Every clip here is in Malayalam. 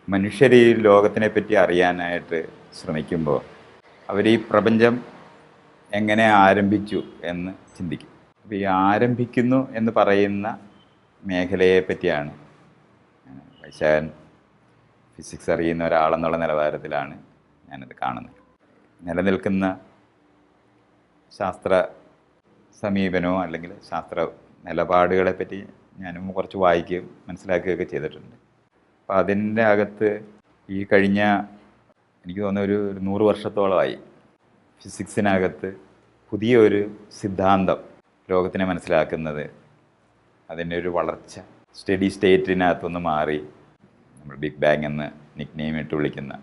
മനുഷ്യർ ഈ ലോകത്തിനെ പറ്റി അറിയാനായിട്ട് ശ്രമിക്കുമ്പോൾ അവർ ഈ പ്രപഞ്ചം എങ്ങനെ ആരംഭിച്ചു എന്ന് ചിന്തിക്കും. അപ്പോൾ ഈ ആരംഭിക്കുന്നു എന്ന് പറയുന്ന മേഖലയെ പറ്റിയാണ് വൈശാഖൻ ഫിസിക്സ് അറിയുന്ന ഒരാളെന്നുള്ള നിലവാരത്തിലാണ് ഞാനത് കാണുന്നത്. നിലനിൽക്കുന്ന ശാസ്ത്ര സമീപനമോ അല്ലെങ്കിൽ ശാസ്ത്ര നിലപാടുകളെ പറ്റി ഞാനും കുറച്ച് വായിക്കുകയും മനസ്സിലാക്കുകയൊക്കെ ചെയ്തിട്ടുണ്ട്. അപ്പോൾ അതിൻ്റെ അകത്ത് ഈ കഴിഞ്ഞ എനിക്ക് തോന്നുന്ന ഒരു 100 വർഷത്തോളമായി ഫിസിക്സിനകത്ത് പുതിയൊരു സിദ്ധാന്തം ലോകത്തിനെ മനസ്സിലാക്കുന്നത്, അതിൻ്റെ ഒരു വളർച്ച സ്റ്റഡി സ്റ്റേറ്റിനകത്തൊന്ന് മാറി നമ്മൾ ബിഗ് ബാങ് എന്ന് നിക് നെയിം ഇട്ട് വിളിക്കുന്ന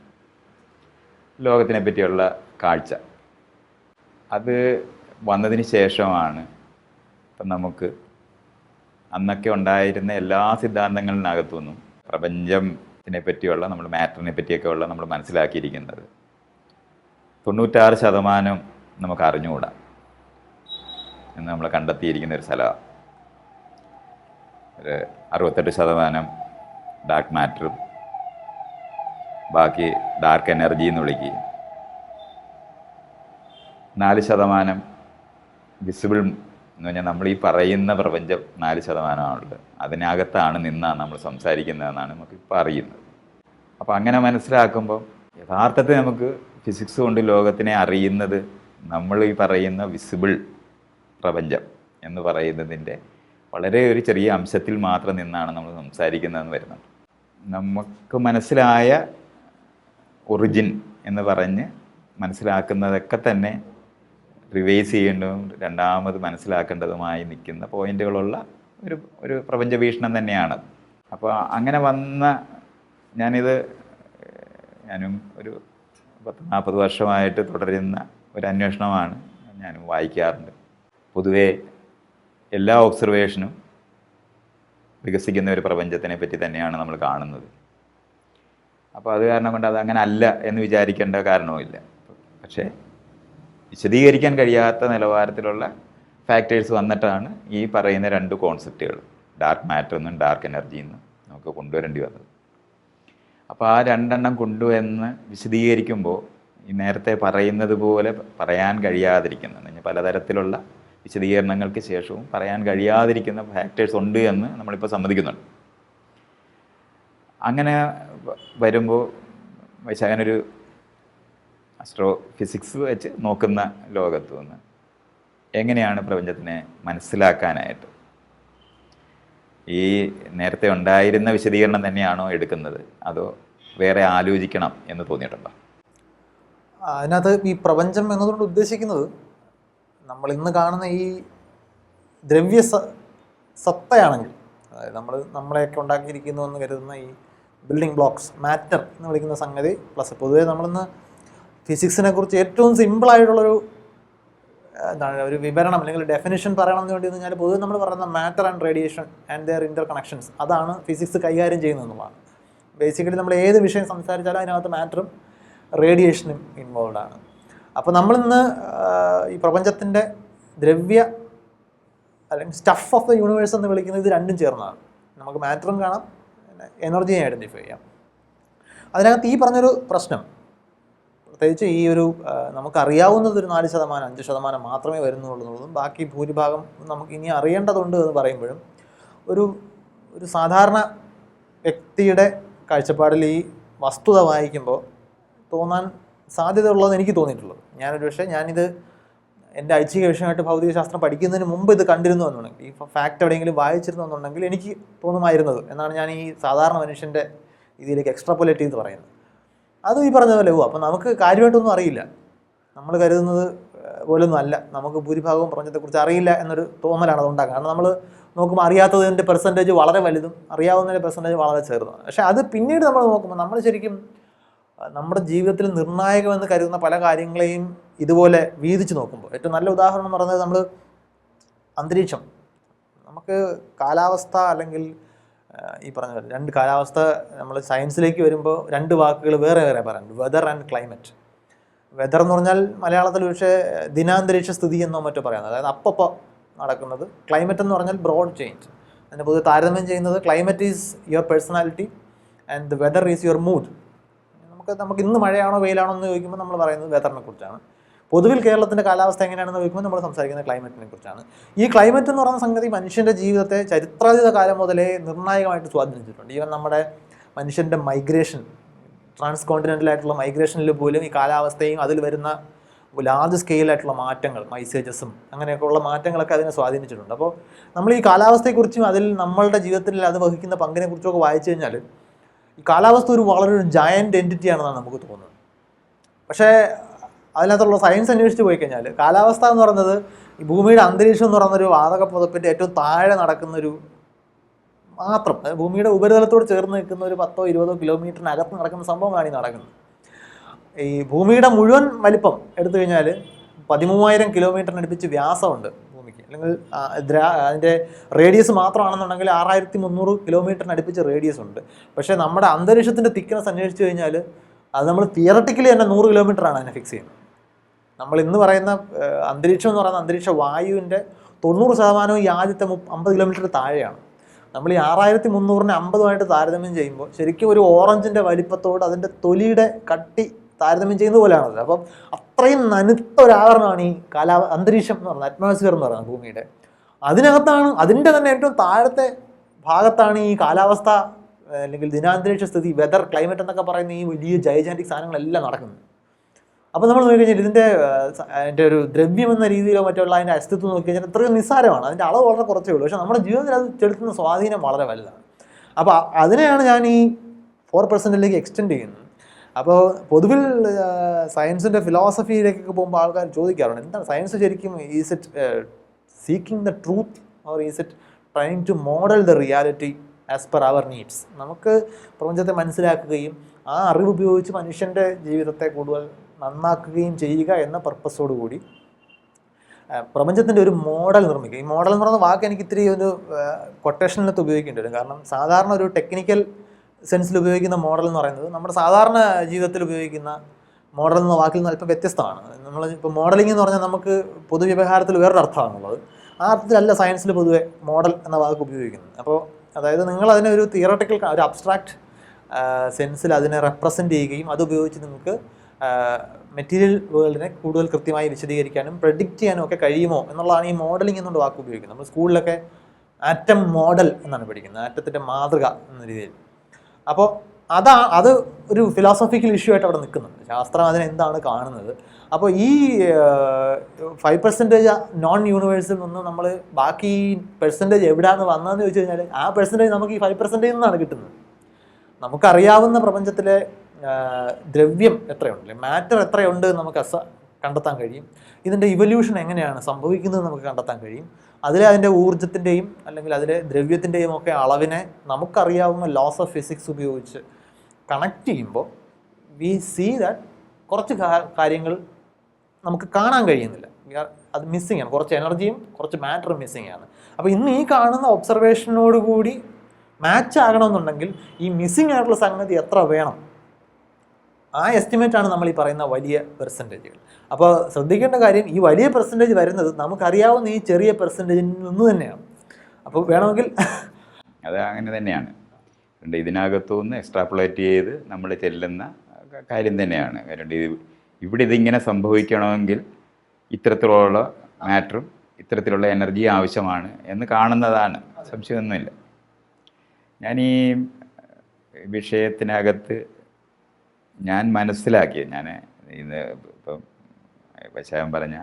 ലോകത്തിനെ പറ്റിയുള്ള കാഴ്ച, അത് വന്നതിന് ശേഷമാണ് ഇപ്പം നമുക്ക് അന്നൊക്കെ ഉണ്ടായിരുന്ന എല്ലാ സിദ്ധാന്തങ്ങളിനകത്തുനിന്നും പ്രപഞ്ചത്തിനെ പറ്റിയുള്ള നമ്മൾ മാറ്ററിനെ പറ്റിയൊക്കെ ഉള്ള നമ്മൾ മനസ്സിലാക്കിയിരിക്കുന്നത് 96% നമുക്ക് അറിഞ്ഞുകൂടാ എന്ന് നമ്മൾ കണ്ടെത്തിയിരിക്കുന്ന ഒരു സ്ഥലമാണ്. ഒരു 68% ഡാർക്ക് മാറ്ററും ബാക്കി ഡാർക്ക് എനർജി എന്ന് വിളിക്കുകയും 4% വിസിബിൾ എന്ന് പറഞ്ഞാൽ നമ്മൾ ഈ പറയുന്ന പ്രപഞ്ചം 4%ആണുള്ളത്. അതിനകത്താണ് നിന്നാണ് നമ്മൾ സംസാരിക്കുന്നതെന്നാണ് നമുക്കിപ്പോൾ അറിയുന്നത്. അപ്പോൾ അങ്ങനെ മനസ്സിലാക്കുമ്പോൾ യഥാർത്ഥത്തിൽ നമുക്ക് ഫിസിക്സ് കൊണ്ട് ലോകത്തിനെ അറിയുന്നത് നമ്മൾ ഈ പറയുന്ന വിസിബിൾ പ്രപഞ്ചം എന്ന് പറയുന്നതിൻ്റെ വളരെ ഒരു ചെറിയ അംശത്തിൽ മാത്രം നിന്നാണ് നമ്മൾ സംസാരിക്കുന്നതെന്ന് വരുന്നത്. നമുക്ക് മനസ്സിലായ ഒറിജിൻ എന്ന് പറഞ്ഞ് മനസ്സിലാക്കുന്നതൊക്കെ തന്നെ റിവൈസ് ചെയ്യേണ്ടതും രണ്ടാമത് മനസ്സിലാക്കേണ്ടതുമായി നിൽക്കുന്ന പോയിന്റുകളുള്ള ഒരു പ്രപഞ്ച വീക്ഷണം തന്നെയാണ്. അപ്പോൾ അങ്ങനെ വന്ന ഞാനും ഒരു 10-40 വർഷമായിട്ട് തുടരുന്ന ഒരു അന്വേഷണമാണ്. ഞാനും വായിക്കാറുണ്ട്. പൊതുവേ എല്ലാ ഒബ്സർവേഷനും വികസിക്കുന്ന ഒരു പ്രപഞ്ചത്തിനെ പറ്റി തന്നെയാണ് നമ്മൾ കാണുന്നത്. അപ്പോൾ അത് കാരണം കൊണ്ട് അതങ്ങനെ അല്ല എന്ന് വിചാരിക്കേണ്ട കാരണവുമില്ല. പക്ഷേ വിശദീകരിക്കാൻ കഴിയാത്ത നിലവാരത്തിലുള്ള ഫാക്ടേഴ്സ് വന്നിട്ടാണ് ഈ പറയുന്ന 2 കോൺസെപ്റ്റുകൾ, ഡാർക്ക് മാറ്റർ എന്നും ഡാർക്ക് എനർജി എന്നും നമുക്ക് കൊണ്ടുവരേണ്ടി വന്നത്. അപ്പോൾ ആ 2 കൊണ്ടുവന്ന് വിശദീകരിക്കുമ്പോൾ ഈ നേരത്തെ പറയുന്നത് പോലെ പറയാൻ കഴിയാതിരിക്കുന്ന പലതരത്തിലുള്ള വിശദീകരണങ്ങൾക്ക് ശേഷവും പറയാൻ കഴിയാതിരിക്കുന്ന ഫാക്ടേഴ്സ് ഉണ്ട് എന്ന് നമ്മളിപ്പോൾ സമ്മതിക്കുന്നുണ്ട്. അങ്ങനെ വരുമ്പോൾ വൈശാഖനൊരു അസ്ട്രോ ഫിസിക്സ് വെച്ച് നോക്കുന്ന ലോകത്ത് നിന്ന് എങ്ങനെയാണ് പ്രപഞ്ചത്തിനെ മനസ്സിലാക്കാനായിട്ട് ഈ നേരത്തെ ഉണ്ടായിരുന്ന വിശദീകരണം തന്നെയാണോ എടുക്കുന്നത്, അതോ വേറെ ആലോചിക്കണം എന്ന് തോന്നിയിട്ടുണ്ടോ? അതിനകത്ത് ഈ പ്രപഞ്ചം എന്നതുകൊണ്ട് ഉദ്ദേശിക്കുന്നത് നമ്മൾ ഇന്ന് കാണുന്ന ഈ ദ്രവ്യ സത്തയാണെങ്കിൽ, അതായത് നമ്മളെയൊക്കെ ഉണ്ടാക്കിയിരിക്കുന്നു എന്ന് കരുതുന്ന ഈ ബിൽഡിംഗ് ബ്ലോക്സ്, മാറ്റർ എന്ന് വിളിക്കുന്ന സംഗതി, പ്ലസ് പൊതുവേ നമ്മളിന്ന് ഫിസിക്സിനെ കുറിച്ച് ഏറ്റവും സിമ്പിളായിട്ടുള്ളൊരു ഒരു വിവരണം അല്ലെങ്കിൽ ഡെഫിനിഷൻ പറയണമെന്ന് വേണ്ടി കഴിഞ്ഞാൽ പൊതുവെ നമ്മൾ പറയുന്ന matter and radiation and their inter connections, അതാണ് ഫിസിക്സ് കൈകാര്യം ചെയ്യുന്നതെന്നുള്ളതാണ്. ബേസിക്കലി നമ്മൾ ഏത് വിഷയം സംസാരിച്ചാലും അതിനകത്ത് മാറ്ററും റേഡിയേഷനും ഇൻവോൾവ് ആണ്. അപ്പോൾ നമ്മളിന്ന് ഈ പ്രപഞ്ചത്തിൻ്റെ ദ്രവ്യ അല്ലെങ്കിൽ സ്റ്റഫ് ഓഫ് ദ യൂണിവേഴ്സ് എന്ന് വിളിക്കുന്നത് ഇത് രണ്ടും ചേർന്നതാണ്. നമുക്ക് മാറ്ററും കാണാം, എനർജിയെ ഐഡൻറ്റിഫൈ ചെയ്യാം. അതിനകത്ത് ഈ പറഞ്ഞൊരു പ്രശ്നം, പ്രത്യേകിച്ച് ഈ ഒരു നമുക്കറിയാവുന്നത് ഒരു 4%, 5% മാത്രമേ വരുന്നുള്ളൂ, ബാക്കി ഭൂരിഭാഗം നമുക്ക് ഇനി അറിയേണ്ടതുണ്ട് എന്ന് പറയുമ്പോഴും ഒരു സാധാരണ വ്യക്തിയുടെ കാഴ്ചപ്പാടിൽ ഈ വസ്തുത വായിക്കുമ്പോൾ തോന്നാൻ സാധ്യതയുള്ളതെന്ന് എനിക്ക് തോന്നിയിട്ടുള്ളത്, ഞാനിത് എൻ്റെ ഐച്ഛിക വിഷയമായിട്ട് ഭൗതികശാസ്ത്രം പഠിക്കുന്നതിന് മുമ്പ് ഇത് കണ്ടിരുന്നു എന്നുണ്ടെങ്കിൽ, ഈ ഫാക്റ്റ് എവിടെയെങ്കിലും വായിച്ചിരുന്നു എന്നുണ്ടെങ്കിൽ എനിക്ക് തോന്നുമായിരുന്നത് എന്നാണ് ഞാൻ ഈ സാധാരണ മനുഷ്യൻ്റെ ഇതിലേക്ക് എക്സ്ട്രാപൊലേറ്റ് ചെയ്ത് പറയുന്നത്. അത് ഈ പറഞ്ഞ പോലെ അപ്പോൾ നമുക്ക് കാര്യമായിട്ടൊന്നും അറിയില്ല, നമ്മൾ കരുതുന്നത് പോലൊന്നും അല്ല, നമുക്ക് ഭൂരിഭാഗവും പ്രപഞ്ചത്തെക്കുറിച്ച് അറിയില്ല എന്നൊരു തോന്നലാണ് അതുണ്ടാക്കുക. കാരണം നമ്മൾ നോക്കുമ്പോൾ അറിയാത്തതിൻ്റെ പെർസെൻറ്റേജ് വളരെ വലുതും അറിയാവുന്നതിൻ്റെ പെർസെൻറ്റേജ് വളരെ ചെറുതുമാണ്. പക്ഷേ അത് പിന്നീട് നമ്മൾ നോക്കുമ്പോൾ നമ്മൾ ശരിക്കും നമ്മുടെ ജീവിതത്തിൽ നിർണായകമെന്ന് കരുതുന്ന പല കാര്യങ്ങളെയും ഇതുപോലെ വീതിച്ച് നോക്കുമ്പോൾ ഏറ്റവും നല്ല ഉദാഹരണം എന്ന് പറയുന്നത് നമ്മൾ അന്തരീക്ഷം, നമുക്ക് കാലാവസ്ഥ അല്ലെങ്കിൽ ഈ പറഞ്ഞ 2 കാലാവസ്ഥ നമ്മൾ സയൻസിലേക്ക് വരുമ്പോൾ 2 വാക്കുകൾ വേറെ പറയാനുണ്ട്, വെതർ ആൻഡ് ക്ലൈമറ്റ്. വെതർ എന്ന് പറഞ്ഞാൽ മലയാളത്തിൽ പക്ഷേ ദിനാന്തരീക്ഷ സ്ഥിതി എന്നോ മറ്റോ പറയാം, അതായത് അപ്പോൾ നടക്കുന്നത്. ക്ലൈമറ്റ് എന്ന് പറഞ്ഞാൽ ബ്രോഡ് ചേഞ്ച്. അതിനെ പൊതുവെ താരതമ്യം ചെയ്യുന്നത് climate is your personality and the weather is your mood. നമുക്ക് ഇന്ന് മഴയാണോ വെയിലാണോ എന്ന് ചോദിക്കുമ്പോൾ നമ്മൾ പറയുന്നത് വെതറിനെ കുറിച്ചാണ്. പൊതുവിൽ കേരളത്തിൻ്റെ കാലാവസ്ഥ എങ്ങനെയാണെന്ന് ചോദിക്കുമ്പോൾ നമ്മൾ സംസാരിക്കുന്നത് ക്ലൈമറ്റിനെ കുറിച്ചാണ്. ഈ ക്ലൈമറ്റ് എന്ന് പറയുന്ന സംഗതി മനുഷ്യൻ്റെ ജീവിതത്തെ ചരിത്രാതീത കാലം മുതലേ നിർണായകമായിട്ട് സ്വാധീനിച്ചിട്ടുണ്ട്. ഈവൻ നമ്മുടെ മനുഷ്യൻ്റെ മൈഗ്രേഷൻ, ട്രാൻസ് കോണ്ടിനെൻ്റലായിട്ടുള്ള മൈഗ്രേഷനിൽ പോലും ഈ കാലാവസ്ഥയും അതിൽ വരുന്ന ലാർജ് സ്കെയിലായിട്ടുള്ള മാറ്റങ്ങൾ, ഐസേജസും അങ്ങനെയൊക്കെയുള്ള മാറ്റങ്ങളൊക്കെ അതിനെ സ്വാധീനിച്ചിട്ടുണ്ട്. അപ്പോൾ നമ്മൾ ഈ കാലാവസ്ഥയെക്കുറിച്ചും അതിൽ നമ്മളുടെ ജീവിതത്തിൽ അത് വഹിക്കുന്ന പങ്കിനെ കുറിച്ചൊക്കെ വായിച്ചു കഴിഞ്ഞാൽ ഈ കാലാവസ്ഥ വളരെ ഒരു ജയൻറ്റ് എൻറ്റിറ്റിയാണെന്നാണ് നമുക്ക് തോന്നുന്നത്. പക്ഷേ അതിനകത്തുള്ള സയൻസ് അന്വേഷിച്ച് പോയി കഴിഞ്ഞാൽ കാലാവസ്ഥ എന്ന് പറയുന്നത് ഈ ഭൂമിയുടെ അന്തരീക്ഷം എന്ന് പറയുന്നൊരു വാതക പുതപ്പിൻ്റെ ഏറ്റവും താഴെ നടക്കുന്നൊരു മാത്രം, ഭൂമിയുടെ ഉപരിതലത്തോട് ചേർന്ന് നിൽക്കുന്ന ഒരു 10-20 കിലോമീറ്ററിനകത്ത് നടക്കുന്ന സംഭവമാണ് ഈ നടക്കുന്നത്. ഈ ഭൂമിയുടെ മുഴുവൻ വലിപ്പം എടുത്തു കഴിഞ്ഞാൽ 13,000 കിലോമീറ്ററിനടുപ്പിച്ച് വ്യാസമുണ്ട് ഭൂമിക്ക്. അല്ലെങ്കിൽ അതിൻ്റെ റേഡിയസ് മാത്രമാണെന്നുണ്ടെങ്കിൽ 6,300 കിലോമീറ്ററിനടുപ്പിച്ച് റേഡിയസ് ഉണ്ട്. പക്ഷേ നമ്മുടെ അന്തരീക്ഷത്തിൻ്റെ തിക്നെസ് അന്വേഷിച്ച് കഴിഞ്ഞാൽ അത് നമ്മൾ തിയറട്ടിക്കലി തന്നെ 100 കിലോമീറ്ററാണ് അതിനെ ഫിക്സ് ചെയ്യുന്നത്. നമ്മൾ ഇന്ന് പറയുന്ന അന്തരീക്ഷം എന്ന് പറയുന്ന അന്തരീക്ഷ വായുവിൻ്റെ 90% ഈ ആദ്യത്തെ 50 കിലോമീറ്റർ താഴെയാണ്. നമ്മൾ ഈ 6,300-നെ 50-ആയിട്ട് താരതമ്യം ചെയ്യുമ്പോൾ ശരിക്കും ഒരു ഓറഞ്ചിൻ്റെ വലിപ്പത്തോട് അതിൻ്റെ തൊലിയുടെ കട്ടി താരതമ്യം ചെയ്യുന്ന പോലെയാണത്. അപ്പം അത്രയും നനുത്ത ഒരു ആവരണമാണ് ഈ അന്തരീക്ഷം എന്ന് പറയുന്നത്, അറ്റ്മോസ്ഫിയർ എന്ന് പറയുന്നത് ഭൂമിയുടെ. അതിനകത്താണ്, അതിൻ്റെ തന്നെ ഏറ്റവും താഴത്തെ ഭാഗത്താണ് ഈ കാലാവസ്ഥ അല്ലെങ്കിൽ ദിനാന്തരീക്ഷ സ്ഥിതി, വെതർ, ക്ലൈമറ്റ് എന്നൊക്കെ പറയുന്ന ഈ വലിയ ജൈജാൻറ്റിക് സാധനങ്ങളെല്ലാം നടക്കുന്നത്. അപ്പോൾ നമ്മൾ നോക്കിക്കഴിഞ്ഞാൽ അതിൻ്റെ ഒരു ദ്രവ്യം എന്ന രീതിയിലോ മറ്റുള്ള അതിൻ്റെ അസ്തിത്വം നോക്കിക്കഴിഞ്ഞാൽ എത്രയും നിസ്സാരമാണ്, അതിൻ്റെ അളവ് വളരെ കുറച്ചേ ഉള്ളൂ. പക്ഷേ നമ്മുടെ ജീവിതത്തിൽ അത് ചെലുത്തുന്ന സ്വാധീനം വളരെ വലുതാണ്. അപ്പോൾ അതിനെയാണ് ഞാൻ ഈ 4% എക്സ്റ്റെൻഡ് ചെയ്യുന്നത്. അപ്പോൾ പൊതുവിൽ സയൻസിൻ്റെ ഫിലോസഫിയിലേക്കൊക്കെ പോകുമ്പോൾ ആൾക്കാർ ചോദിക്കാറുണ്ട്, എന്താണ് സയൻസ് ശരിക്കും, is it seeking the truth or is it trying to model the reality as per our needs? നമുക്ക് പ്രപഞ്ചത്തെ മനസ്സിലാക്കുകയും ആ അറിവ് ഉപയോഗിച്ച് മനുഷ്യൻ്റെ ജീവിതത്തെ കൂടുതൽ നന്നാക്കുകയും ചെയ്യുക എന്ന പർപ്പസോടു കൂടി പ്രപഞ്ചത്തിൻ്റെ ഒരു മോഡൽ നിർമ്മിക്കുക. ഈ മോഡൽ എന്ന് പറയുന്ന വാക്ക് എനിക്ക് ഇത്തിരി ഒരു കൊട്ടേഷനിലത്ത് ഉപയോഗിക്കേണ്ടി വരും. കാരണം സാധാരണ ഒരു ടെക്നിക്കൽ സെൻസിൽ ഉപയോഗിക്കുന്ന മോഡൽ എന്ന് പറയുന്നത് നമ്മുടെ സാധാരണ ജീവിതത്തിൽ ഉപയോഗിക്കുന്ന മോഡൽ എന്ന വാക്കിൽ നിന്ന് അല്പം വ്യത്യസ്തമാണ്. നമ്മൾ ഇപ്പോൾ മോഡലിംഗ് എന്ന് പറഞ്ഞാൽ നമുക്ക് പൊതുവ്യവഹാരത്തിൽ വേറൊരു അർത്ഥമാണുള്ളത്. ആ അർത്ഥത്തിലല്ല സയൻസിൽ പൊതുവെ മോഡൽ എന്ന വാക്ക് ഉപയോഗിക്കുന്നത്. അപ്പോൾ അതായത് നിങ്ങൾ അതിനെ ഒരു തിയറട്ടിക്കൽ, ഒരു അബ്സ്ട്രാക്റ്റ് സെൻസിൽ അതിനെ റെപ്രസെൻറ്റ് ചെയ്യുകയും അതുപയോഗിച്ച് നിങ്ങൾക്ക് മെറ്റീരിയൽ വേൾഡിനെ കൂടുതൽ കൃത്യമായി വിശദീകരിക്കാനും പ്രഡിക്റ്റ് ചെയ്യാനും ഒക്കെ കഴിയുമോ എന്നുള്ളതാണ് ഈ മോഡലിംഗ് എന്നുള്ള വാക്ക് ഉപയോഗിക്കുന്നത്. നമ്മൾ സ്കൂളിലൊക്കെ ആറ്റം മോഡൽ എന്നാണ് പഠിക്കുന്നത്, ആറ്റത്തിൻ്റെ മാതൃക എന്ന രീതിയിൽ. അപ്പോൾ അത് ഒരു ഫിലോസഫിക്കൽ ഇഷ്യൂ ആയിട്ട് അവിടെ നിൽക്കുന്നുണ്ട്. ശാസ്ത്രം അതിനെന്താണ് കാണുന്നത്. അപ്പോൾ ഈ 5% നോൺ യൂണിവേഴ്സിൽ നിന്ന് നമ്മൾ ബാക്കി പെർസെൻറ്റേജ് എവിടെയാണ് വന്നതെന്ന് ചോദിച്ചു കഴിഞ്ഞാൽ ആ പെർസെൻറ്റേജ് നമുക്ക് ഈ 5% നിന്നാണ് കിട്ടുന്നത്. നമുക്കറിയാവുന്ന പ്രപഞ്ചത്തിലെ ദ്രവ്യം എത്രയുണ്ട്, അല്ലെങ്കിൽ മാറ്റർ എത്രയുണ്ട് നമുക്ക് കണ്ടെത്താൻ കഴിയും. ഇതിൻ്റെ ഇവല്യൂഷൻ എങ്ങനെയാണ് സംഭവിക്കുന്നത് നമുക്ക് കണ്ടെത്താൻ കഴിയും. അതിൻ്റെ ഊർജ്ജത്തിൻ്റെയും അല്ലെങ്കിൽ അതിലെ ദ്രവ്യത്തിൻ്റെയും ഒക്കെ അളവിനെ നമുക്കറിയാവുന്ന ലോസ് ഓഫ് ഫിസിക്സ് ഉപയോഗിച്ച് കണക്ട് ചെയ്യുമ്പോൾ വി സീ ദാറ്റ് കുറച്ച് കാര്യങ്ങൾ നമുക്ക് കാണാൻ കഴിയുന്നില്ല. അത് മിസ്സിങ് ആണ്, കുറച്ച് എനർജിയും കുറച്ച് മാറ്ററും മിസ്സിങ് ആണ്. അപ്പോൾ ഇന്ന് ഈ കാണുന്ന ഒബ്സർവേഷനോടുകൂടി മാച്ച് ആകണമെന്നുണ്ടെങ്കിൽ ഈ മിസ്സിങ് ആയിട്ടുള്ള സംഗതി എത്ര വേണം, ആ എസ്റ്റിമേറ്റാണ് നമ്മൾ ഈ പറയുന്ന വലിയ പെർസെൻറ്റേജുകൾ. അപ്പോൾ ശ്രദ്ധിക്കേണ്ട കാര്യം, ഈ വലിയ പെർസെൻറ്റേജ് വരുന്നത് നമുക്കറിയാവുന്ന ഈ ചെറിയ പെർസെൻറ്റേജിൽ നിന്ന് തന്നെയാണ്. അപ്പോൾ വേണമെങ്കിൽ അത് അങ്ങനെ തന്നെയാണ്. ഇതിനകത്തുനിന്ന് എക്സ്ട്രാപ്പുലേറ്റ് ചെയ്ത് നമ്മൾ ചെല്ലുന്ന കാര്യം തന്നെയാണ്. കാരണം ഇവിടെ ഇതിങ്ങനെ സംഭവിക്കണമെങ്കിൽ ഇത്തരത്തിലുള്ള മാറ്ററും ഇത്തരത്തിലുള്ള എനർജി ആവശ്യമാണ് എന്ന് കാണുന്നതാണ്, സംശയമൊന്നുമില്ല. ഞാൻ ഈ വിഷയത്തിനകത്ത് ഞാൻ മനസ്സിലാക്കിയത്, ഞാൻ ഇന്ന് ഇപ്പം വശാൻ പറഞ്ഞ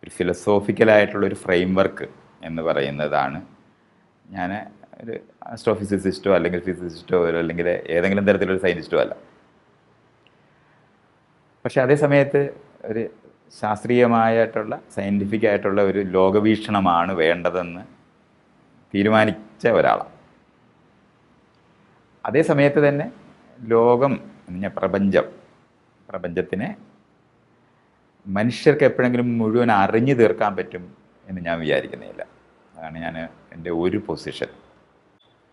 ഒരു ഫിലോസോഫിക്കലായിട്ടുള്ളൊരു ഫ്രെയിം വർക്ക് എന്ന് പറയുന്നതാണ്. ഞാൻ ഒരു ആസ്ട്രോഫിസിസിസ്റ്റോ അല്ലെങ്കിൽ ഫിസിസിസ്റ്റോ അല്ലെങ്കിൽ ഏതെങ്കിലും തരത്തിലൊരു സയൻറ്റിസ്റ്റോ അല്ല. പക്ഷെ അതേ സമയത്ത് ഒരു ശാസ്ത്രീയമായിട്ടുള്ള സയൻറ്റിഫിക് ആയിട്ടുള്ള ഒരു ലോകവീക്ഷണമാണ് വേണ്ടതെന്ന് തീരുമാനിച്ച ഒരാളാണ്. അതേ സമയത്ത് തന്നെ ലോകം എന്ന പ്രപഞ്ചത്തിനെ മനുഷ്യർക്ക് എപ്പോഴെങ്കിലും മുഴുവൻ അറിഞ്ഞു തീർക്കാൻ പറ്റും എന്ന് ഞാൻ വിചാരിക്കുന്നില്ല. അതാണ് എൻ്റെ ഒരു പൊസിഷൻ.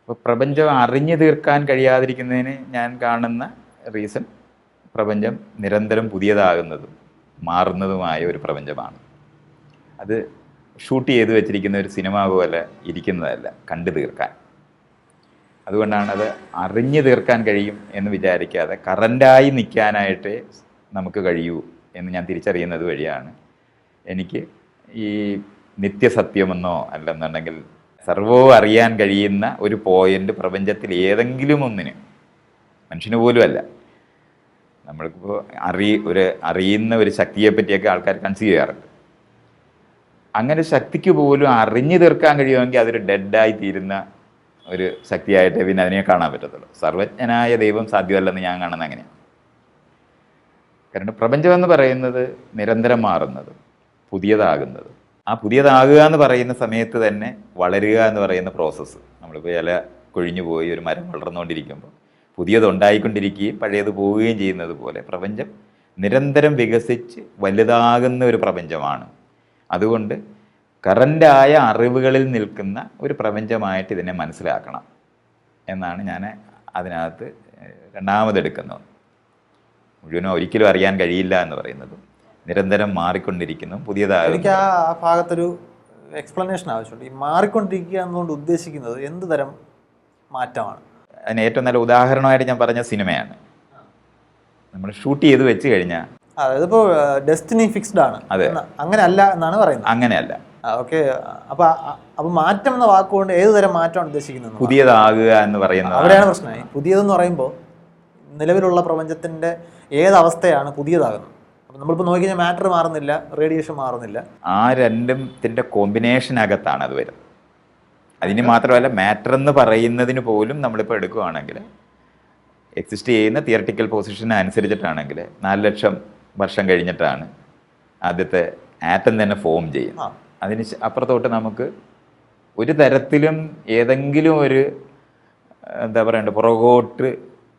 അപ്പോൾ പ്രപഞ്ചം അറിഞ്ഞു തീർക്കാൻ കഴിയാതിരിക്കുന്നതിന് ഞാൻ കാണുന്ന റീസൺ, പ്രപഞ്ചം നിരന്തരം പുതിയതാകുന്നതും മാറുന്നതുമായ ഒരു പ്രപഞ്ചമാണ്. അത് ഷൂട്ട് ചെയ്ത് വെച്ചിരിക്കുന്ന ഒരു സിനിമ പോലെ ഇരിക്കുന്നതല്ല, കണ്ടു തീർക്കാൻ. അതുകൊണ്ടാണ് അത് അറിഞ്ഞു തീർക്കാൻ കഴിയും എന്ന് വിചാരിക്കാതെ കറൻറ്റായി നിൽക്കാനായിട്ട് നമുക്ക് കഴിയൂ എന്ന് ഞാൻ തിരിച്ചറിയുന്നത് വഴിയാണ് എനിക്ക് ഈ നിത്യസത്യമെന്നോ അല്ലെന്നുണ്ടെങ്കിൽ സർവ്വവും അറിയാൻ കഴിയുന്ന ഒരു പോയിൻ്റ് പ്രപഞ്ചത്തിൽ ഏതെങ്കിലും ഒന്നിന്, മനുഷ്യന് പോലും അല്ല, നമ്മൾക്കിപ്പോൾ അറിയുന്ന ഒരു ശക്തിയെ പറ്റിയൊക്കെ ആൾക്കാർ കൺസീവ് ചെയ്യാറുണ്ട്. അങ്ങനെ ശക്തിക്ക് പോലും അറിഞ്ഞു തീർക്കാൻ കഴിയുമെങ്കിൽ അതൊരു ഡെഡായി തീരുന്ന ഒരു ശക്തിയായിട്ട് പിന്നെ അതിനെ കാണാൻ പറ്റത്തുള്ളൂ. സർവജ്ഞനായ ദൈവം സാധ്യമല്ലെന്ന് ഞാൻ കാണുന്നത് അങ്ങനെയാണ്. കാരണം പ്രപഞ്ചമെന്ന് പറയുന്നത് നിരന്തരം മാറുന്നത്, പുതിയതാകുന്നത്. ആ പുതിയതാകുക എന്ന് പറയുന്ന സമയത്ത് തന്നെ വളരുക എന്ന് പറയുന്ന പ്രോസസ്സ്, നമ്മളിപ്പോൾ ഇല കൊഴിഞ്ഞു പോയി ഒരു മരം വളർന്നുകൊണ്ടിരിക്കുമ്പോൾ പുതിയത് ഉണ്ടായിക്കൊണ്ടിരിക്കുകയും പഴയത് പോവുകയും ചെയ്യുന്നത് പോലെ പ്രപഞ്ചം നിരന്തരം വികസിച്ച് വലുതാകുന്ന ഒരു പ്രപഞ്ചമാണ്. അതുകൊണ്ട് കറൻ്റായ അറിവുകളിൽ നിൽക്കുന്ന ഒരു പ്രപഞ്ചമായിട്ട് ഇതിനെ മനസ്സിലാക്കണം എന്നാണ് ഞാൻ അതിനകത്ത് രണ്ടാമതെടുക്കുന്നത്. മുഴുവനും ഒരിക്കലും അറിയാൻ കഴിയില്ല എന്ന് പറയുന്നത് നിരന്തരം മാറിക്കൊണ്ടിരിക്കുന്നു, പുതിയതാകുന്നു. എനിക്ക് ആ ഭാഗത്തൊരു എക്സ്പ്ലനേഷൻ ആവശ്യമുണ്ട്. ഈ മാറിക്കൊണ്ടിരിക്കുക എന്നുകൊണ്ട് ഉദ്ദേശിക്കുന്നത് എന്ത് തരം മാറ്റമാണ്? അതിന് ഏറ്റവും നല്ല ഉദാഹരണമായിട്ട് ഞാൻ പറഞ്ഞ സിനിമയാണ്. നമ്മൾ ഷൂട്ട് ചെയ്ത് വെച്ച് കഴിഞ്ഞാൽ അതിപ്പോൾ ഡെസ്റ്റിനി ഫിക്സ്ഡ് ആണ്, അതെ, അങ്ങനെ അല്ല എന്നാണ് പറയുന്നത്. അങ്ങനെയല്ല. ഓക്കെ, അപ്പൊ മാറ്റം എന്ന വാക്കുകൊണ്ട് ഏത് തരം മാറ്റമാണ് ഉദ്ദേശിക്കുന്നത്? പുതിയതാകുക എന്ന് പറയുന്നത് അവിടെയാണ് പ്രശ്നം. പുതിയതെന്ന് പറയുമ്പോൾ നിലവിലുള്ള പ്രപഞ്ചത്തിന്റെ ഏതവസ്ഥയാണ് പുതിയതാകുന്നത്? അപ്പം നമ്മളിപ്പോൾ നോക്കിക്കഴിഞ്ഞാൽ മാറ്റർ മാറുന്നില്ല, റേഡിയേഷൻ മാറുന്നില്ല, ആ രണ്ടിൻ്റെ കോമ്പിനേഷനകത്താണ് അത് വരുന്നത്. അതിന് മാത്രമല്ല, മാറ്റർ എന്ന് പറയുന്നതിന് പോലും നമ്മളിപ്പോൾ എടുക്കുകയാണെങ്കിൽ എക്സിസ്റ്റ് ചെയ്യുന്ന തിയററ്റിക്കൽ പൊസിഷന് അനുസരിച്ചിട്ടാണെങ്കിൽ 4 ലക്ഷം വർഷം കഴിഞ്ഞിട്ടാണ് ആദ്യത്തെ ആറ്റം തന്നെ ഫോം ചെയ്യുന്നത്. അതിന് അപ്പുറത്തോട്ട് നമുക്ക് ഒരു തരത്തിലും ഏതെങ്കിലും ഒരു എന്താ പറയണ്ടത് പുറകോട്ട്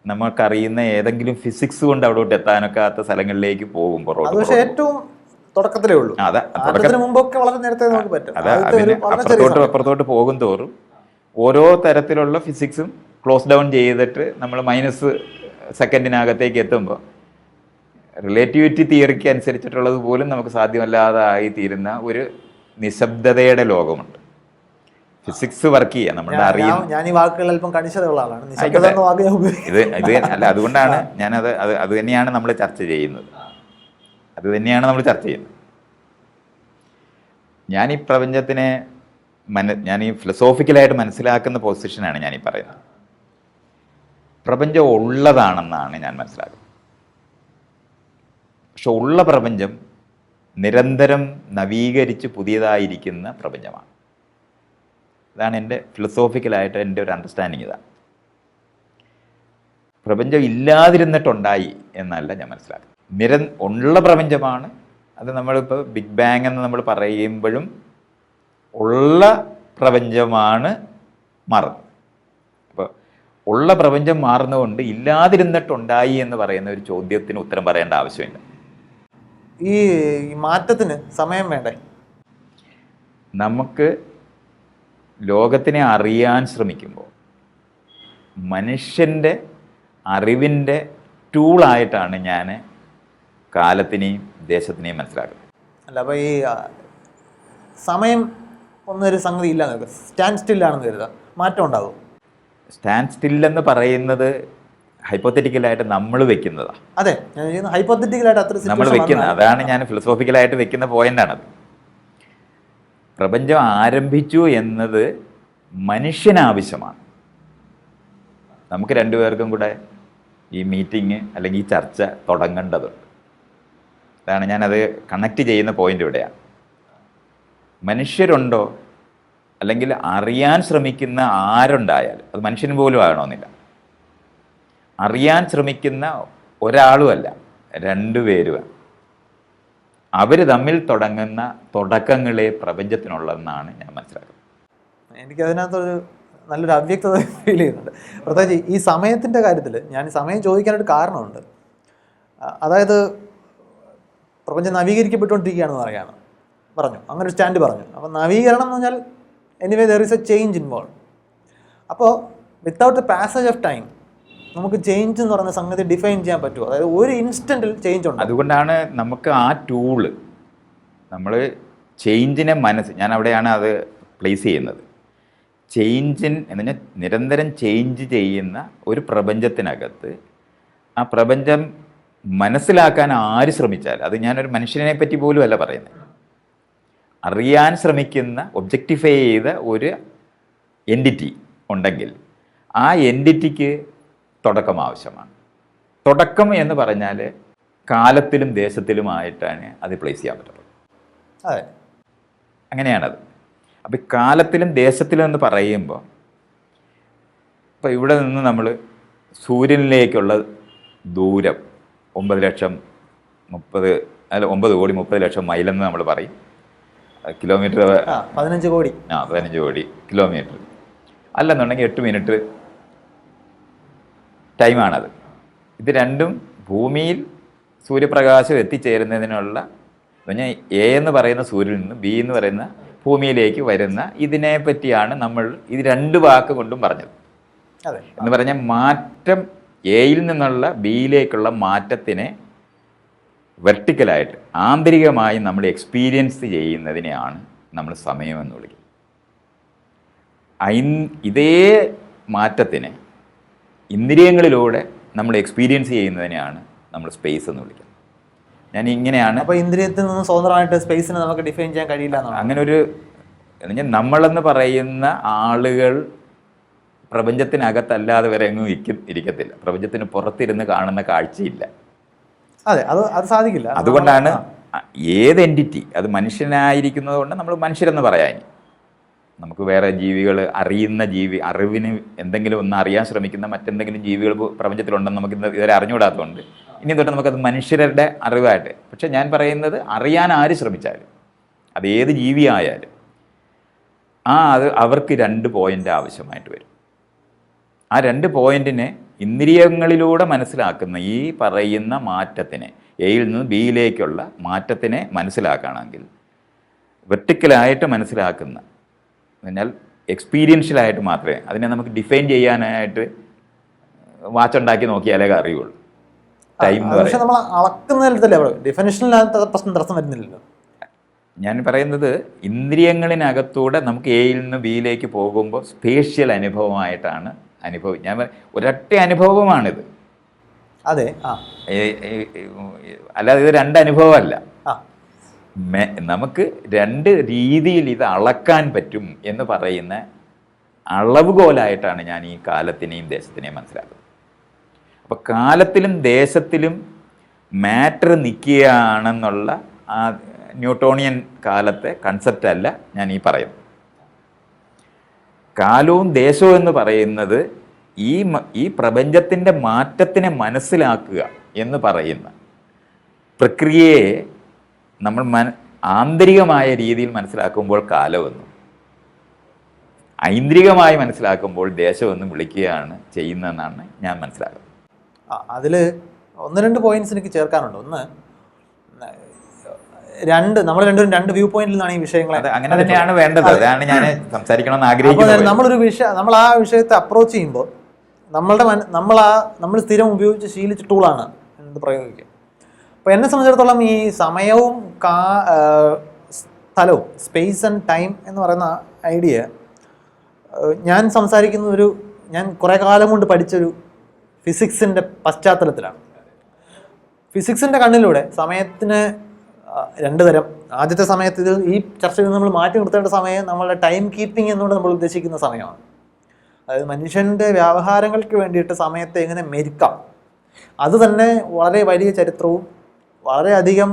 നമുക്കറിയുന്ന ഏതെങ്കിലും ഫിസിക്സ് കൊണ്ട് അവിടോട്ട് എത്താനൊക്കാത്ത സ്ഥലങ്ങളിലേക്ക് പോകും. പക്ഷേ ഏറ്റവും തുടക്കത്തിലേ ഉള്ളൂ. മുമ്പൊക്കെ വളരെ നേരത്തെ നമുക്ക് പറ്റും. അപ്പുറത്തോട്ട് പോകും തോറും ഓരോ തരത്തിലുള്ള ഫിസിക്സും ക്ലോസ് ഡൗൺ ചെയ്തിട്ട് നമ്മൾ മൈനസ് സെക്കൻഡിനകത്തേക്ക് എത്തുമ്പോൾ റിലേറ്റിവിറ്റി തിയറിക്ക് അനുസരിച്ചിട്ടുള്ളത് പോലും നമുക്ക് സാധ്യമല്ലാതായി തീരുന്ന ഒരു നിശബ്ദതയുടെ ലോകമുണ്ട്. ഫിസിക്സ് വർക്ക് ചെയ്യുക നമ്മുടെ അറിയാം. ഞാൻ ഈ വാക്കുകൾ അല്പം കണിശതയുള്ള ആളാണ്. ഇത് അല്ല, അതുകൊണ്ടാണ് ഞാനത് അത് തന്നെയാണ് നമ്മൾ ചർച്ച ചെയ്യുന്നത്. ഞാൻ ഈ പ്രപഞ്ചത്തിനെ ഞാൻ ഈ ഫിലോസോഫിക്കലായിട്ട് മനസ്സിലാക്കുന്ന പൊസിഷനാണ് ഞാനീ പറയുന്നത്. പ്രപഞ്ചം ഉള്ളതാണെന്നാണ് ഞാൻ മനസ്സിലാക്കുന്നത്. പക്ഷെ ഉള്ള പ്രപഞ്ചം നിരന്തരം നവീകരിച്ച് പുതിയതായിരിക്കുന്ന പ്രപഞ്ചമാണ്. ഇതാണ് എൻ്റെ ഫിലോസോഫിക്കലായിട്ട് എൻ്റെ ഒരു അണ്ടർസ്റ്റാൻഡിങ്. ഇതാണ് പ്രപഞ്ചം ഇല്ലാതിരുന്നിട്ടുണ്ടായി എന്നല്ല ഞാൻ മനസ്സിലാക്കുന്നത്. ഉള്ള പ്രപഞ്ചമാണ് അത്. നമ്മളിപ്പോൾ ബിഗ് ബാങ് എന്ന് നമ്മൾ പറയുമ്പോഴും ഉള്ള പ്രപഞ്ചമാണ് മാറുന്നത്. അപ്പോൾ ഉള്ള പ്രപഞ്ചം മാറുന്നതുകൊണ്ട് ഇല്ലാതിരുന്നിട്ടുണ്ടായി എന്ന് പറയുന്ന ഒരു ചോദ്യത്തിന് ഉത്തരം പറയേണ്ട ആവശ്യമില്ല. ഈ മാറ്റത്തിന് സമയം വേണ്ടേ? നമുക്ക് ലോകത്തിനെ അറിയാൻ ശ്രമിക്കുമ്പോൾ മനുഷ്യൻ്റെ അറിവിൻ്റെ ടൂളായിട്ടാണ് ഞാൻ കാലത്തിനെയും ദേശത്തിനെയും മനസ്സിലാക്കുന്നത്. അല്ല, അപ്പോൾ ഈ സമയം ഒന്നൊരു സംഗതി ഇല്ലാന്ന് സ്റ്റാൻഡ് സ്റ്റില്ലാണെന്ന് കരുതുക, മാറ്റം ഉണ്ടാകും. സ്റ്റാൻഡ് സ്റ്റില്ലെന്ന് പറയുന്നത് ഹൈപ്പോത്തറ്റിക്കലായിട്ട് നമ്മൾ വെക്കുന്നതാണ്. അതെ, ഹൈപ്പോത്തറ്റിക്കലായിട്ട് നമ്മൾ വെക്കുന്നത്. അതാണ് ഞാൻ ഫിലോസോഫിക്കലായിട്ട് വെക്കുന്ന പോയിന്റാണത്. പ്രപഞ്ചം ആരംഭിച്ചു എന്നത് മനുഷ്യനാവശ്യമാണ്. നമുക്ക് രണ്ടുപേർക്കും കൂടെ ഈ മീറ്റിംഗ് അല്ലെങ്കിൽ ഈ ചർച്ച തുടങ്ങേണ്ടതുണ്ട്. അതാണ് ഞാനത് കണക്ട് ചെയ്യുന്ന പോയിന്റ് ഇവിടെയാണ്. മനുഷ്യരുണ്ടോ അല്ലെങ്കിൽ അറിയാൻ ശ്രമിക്കുന്ന ആരുണ്ടായാലും, അത് മനുഷ്യന് പോലും ആകണമെന്നില്ല, അറിയാൻ ശ്രമിക്കുന്ന ഒരാളുമല്ല, രണ്ടുപേരുമാണ്. അവർ തമ്മിൽ തുടങ്ങുന്ന തുടക്കങ്ങളെ പ്രപഞ്ചത്തിനുള്ളതെന്നാണ് ഞാൻ മനസ്സിലാക്കുന്നത്. എനിക്കതിനകത്തൊരു നല്ലൊരു അവ്യക്തത ഫീൽ ചെയ്യുന്നുണ്ട്. പ്രത്യേകിച്ച് ഈ സമയത്തിൻ്റെ കാര്യത്തിൽ ഞാൻ സമയം ചോദിക്കാനായിട്ട് കാരണമുണ്ട്. അതായത് പ്രപഞ്ചം നവീകരിക്കപ്പെട്ടുകൊണ്ടിരിക്കുകയാണെന്ന് പറഞ്ഞു, അങ്ങനെ ഒരു സ്റ്റാൻഡ് പറഞ്ഞു. അപ്പോൾ നവീകരണം എന്ന് പറഞ്ഞാൽ anyway there is a change involve. അപ്പോൾ without the passage of time നമുക്ക് ചേഞ്ച് എന്ന് പറയുന്ന സംഗതി ഡിഫൈൻ ചെയ്യാൻ പറ്റുമോ? അതായത് ഒരു ഇൻസ്റ്റൻറ്റിൽ ചേഞ്ച് ഉണ്ട്. അതുകൊണ്ടാണ് നമുക്ക് ആ ടൂള്, നമ്മൾ ചേഞ്ചിനെ ഞാൻ അവിടെയാണ് അത് പ്ലേസ് ചെയ്യുന്നത്. എന്ന് പറഞ്ഞാൽ നിരന്തരം ചേഞ്ച് ചെയ്യുന്ന ഒരു പ്രപഞ്ചത്തിനകത്ത് ആ പ്രപഞ്ചം മനസ്സിലാക്കാൻ ആര് ശ്രമിച്ചാൽ, അത് ഞാനൊരു മനുഷ്യനെ പറ്റി പോലും അല്ല പറയുന്നത്, അറിയാൻ ശ്രമിക്കുന്ന ഒബ്ജക്റ്റിഫൈ ചെയ്ത ഒരു എൻറ്റിറ്റി ഉണ്ടെങ്കിൽ ആ എൻറ്റിറ്റിക്ക് തുടക്കം ആവശ്യമാണ്. തുടക്കം എന്ന് പറഞ്ഞാൽ കാലത്തിലും ദേശത്തിലുമായിട്ടാണ് അത് പ്ലേസ് ചെയ്യാൻ പറ്റുന്നത്. അതെ, അങ്ങനെയാണത്. അപ്പോൾ കാലത്തിലും ദേശത്തിലും എന്ന് പറയുമ്പോൾ, ഇപ്പോൾ ഇവിടെ നിന്ന് നമ്മൾ സൂര്യനിലേക്കുള്ള ദൂരം 9,30,000 മൈലെന്ന് നമ്മൾ പറയും. കിലോമീറ്റർ 15 കോടി. 15 കോടി കിലോമീറ്റർ അല്ലെന്നുണ്ടെങ്കിൽ 8 മിനിറ്റ് ടൈമാണത്. ഇത് രണ്ടും ഭൂമിയിൽ സൂര്യപ്രകാശം എത്തിച്ചേരുന്നതിനുള്ള പറഞ്ഞാൽ എ എന്ന് പറയുന്ന സൂര്യനിൽ നിന്ന് ബി എന്ന് പറയുന്ന ഭൂമിയിലേക്ക് വരുന്ന ഇതിനെ പറ്റിയാണ് നമ്മൾ ഇത് 2 വാക്ക് കൊണ്ടും പറഞ്ഞത്. എന്ന് പറഞ്ഞാൽ മാറ്റം, എയിൽ നിന്നുള്ള ബിയിലേക്കുള്ള മാറ്റത്തിനെ വെർട്ടിക്കലായിട്ട് ആന്തരികമായി നമ്മൾ എക്സ്പീരിയൻസ് ചെയ്യുന്നതിനെയാണ് നമ്മൾ സമയമെന്ന് വിളിക്കുന്നത്. ഇതേ മാറ്റത്തിനെ ഇന്ദ്രിയങ്ങളിലൂടെ നമ്മൾ എക്സ്പീരിയൻസ് ചെയ്യുന്നതിനെയാണ് നമ്മൾ സ്പേസ് എന്ന് വിളിക്കുന്നത്. ഞാൻ ഇങ്ങനെയാണ്. അപ്പോൾ ഇന്ദ്രിയത്തിൽ നിന്ന് സ്വതന്ത്രമായിട്ട് സ്പേസിനെ നമുക്ക് ഡിഫൈൻ ചെയ്യാൻ കഴിയില്ല. അങ്ങനെ ഒരു നമ്മളെന്ന് പറയുന്ന ആളുകൾ പ്രപഞ്ചത്തിനകത്തല്ലാതെ വരെ എങ്ങും ഇരിക്കത്തില്ല. പ്രപഞ്ചത്തിന് പുറത്തിരുന്ന് കാണുന്ന കാഴ്ചയില്ല. അതെ, അത് സാധിക്കില്ല. അതുകൊണ്ടാണ് ഏത് എൻറ്റിറ്റി, അത് മനുഷ്യനായിരിക്കുന്നത് കൊണ്ട് നമ്മൾ മനുഷ്യരെന്ന് പറയാൻ. നമുക്ക് വേറെ ജീവികൾ, അറിവിന് എന്തെങ്കിലും ഒന്ന് അറിയാൻ ശ്രമിക്കുന്ന മറ്റെന്തെങ്കിലും ജീവികൾ പ്രപഞ്ചത്തിലുണ്ടെന്ന് നമുക്ക് ഇതുവരെ അറിഞ്ഞുകൂടാത്തതുകൊണ്ട് ഇനി തൊട്ട് നമുക്കത് മനുഷ്യരുടെ അറിവായിട്ട്. പക്ഷെ ഞാൻ പറയുന്നത്, അറിയാൻ ആര് ശ്രമിച്ചാലും, അത് ഏത് ജീവിയായാലും അത് അവർക്ക് 2 പോയിൻ്റ് ആവശ്യമായിട്ട് വരും. ആ 2 പോയിന്റിനെ ഇന്ദ്രിയങ്ങളിലൂടെ മനസ്സിലാക്കുന്ന ഈ പറയുന്ന മാറ്റത്തിനെ, എയിൽ നിന്ന് ബിയിലേക്കുള്ള മാറ്റത്തിനെ മനസ്സിലാക്കുകയാണെങ്കിൽ, വെർട്ടിക്കലായിട്ട് മനസ്സിലാക്കുന്ന, എന്നാൽ എക്സ്പീരിയൻഷ്യലായിട്ട് മാത്രമേ അതിനെ നമുക്ക് ഡിഫൈൻ ചെയ്യാനായിട്ട് വാച്ചുണ്ടാക്കി നോക്കിയാലേ അറിയുള്ളൂ. ടൈം പക്ഷെ നമ്മൾ അളക്കുന്നതിലല്ലേ ഡിഫിനിഷനിലകത്ത് പ്രശ്നം വരുന്നില്ലല്ലോ. ഞാൻ പറയുന്നത് ഇന്ദ്രിയങ്ങളിനകത്തൂടെ നമുക്ക് എയിൽ നിന്ന് ബിയിലേക്ക് പോകുമ്പോൾ സ്പേഷ്യൽ അനുഭവമായിട്ടാണ് ഞാൻ ഒരൊറ്റ അനുഭവമാണിത്. അതെ, അല്ലാതെ ഇത് 2 അനുഭവമല്ല. നമുക്ക് 2 രീതിയിൽ ഇത് അളക്കാൻ പറ്റും എന്ന് പറയുന്ന അളവുകോലായിട്ടാണ് ഞാൻ ഈ കാലത്തിനെയും ദേശത്തിനെയും മനസ്സിലാക്കുന്നത്. അപ്പോൾ കാലത്തിലും ദേശത്തിലും മാറ്റർ നിൽക്കുകയാണെന്നുള്ള ആ ന്യൂട്ടോണിയൻ കാലത്തെ കൺസെപ്റ്റ് അല്ല ഞാൻ ഈ പറയുന്നത്. കാലവും ദേശവും എന്ന് പറയുന്നത് ഈ പ്രപഞ്ചത്തിൻ്റെ മാറ്റത്തിനെ മനസ്സിലാക്കുക എന്ന് പറയുന്ന പ്രക്രിയയെ നമ്മൾ ആന്തരികമായ രീതിയിൽ മനസ്സിലാക്കുമ്പോൾ കാലമെന്നും ഐന്ദ്രികമായി മനസ്സിലാക്കുമ്പോൾ ദേശമെന്നും വിളിക്കുകയാണ് ചെയ്യുന്നതെന്നാണ് ഞാൻ മനസ്സിലാക്കുന്നത്. അതിൽ 1-2 പോയിന്റ്സ് എനിക്ക് ചേർക്കാനുണ്ട്. ഒന്ന്, നമ്മൾ രണ്ടും 2 വ്യൂ പോയിന്റിൽ നിന്നാണ് ഈ വിഷയങ്ങളെ. അങ്ങനെ തന്നെയാണ് വേണ്ടത്. അതാണ് ഞാൻ സംസാരിക്കണമെന്ന് ആഗ്രഹിക്കുന്നത്. നമ്മൾ ആ വിഷയത്തെ അപ്രോച്ച് ചെയ്യുമ്പോൾ നമ്മൾ സ്ഥിരം ഉപയോഗിച്ച് ശീലിച്ച ടൂളാണ് എന്ന് പ്രയോഗിക്കുക. അപ്പോൾ എന്നെ സംബന്ധിച്ചിടത്തോളം ഈ സമയവും സ്ഥലവും, സ്പേസ് ആൻഡ് ടൈം എന്ന് പറയുന്ന ഐഡിയ ഞാൻ സംസാരിക്കുന്ന ഞാൻ കുറേ കാലം കൊണ്ട് പഠിച്ചൊരു ഫിസിക്സിൻ്റെ പശ്ചാത്തലത്തിലാണ്. ഫിസിക്സിൻ്റെ കണ്ണിലൂടെ സമയത്തിന് 2 തരം. ആദ്യത്തെ സമയത്ത് ഈ ചർച്ചയിൽ നമ്മൾ മാറ്റി നിർത്തേണ്ട സമയം നമ്മളുടെ ടൈം കീപ്പിംഗ് എന്നുകൊണ്ട് നമ്മൾ ഉദ്ദേശിക്കുന്ന സമയമാണ്. അതായത് മനുഷ്യൻ്റെ വ്യാവഹാരങ്ങൾക്ക് വേണ്ടിയിട്ട് സമയത്തെ എങ്ങനെ മെരുക്കാം. അത് തന്നെ വളരെ വലിയ ചരിത്രവും വളരെയധികം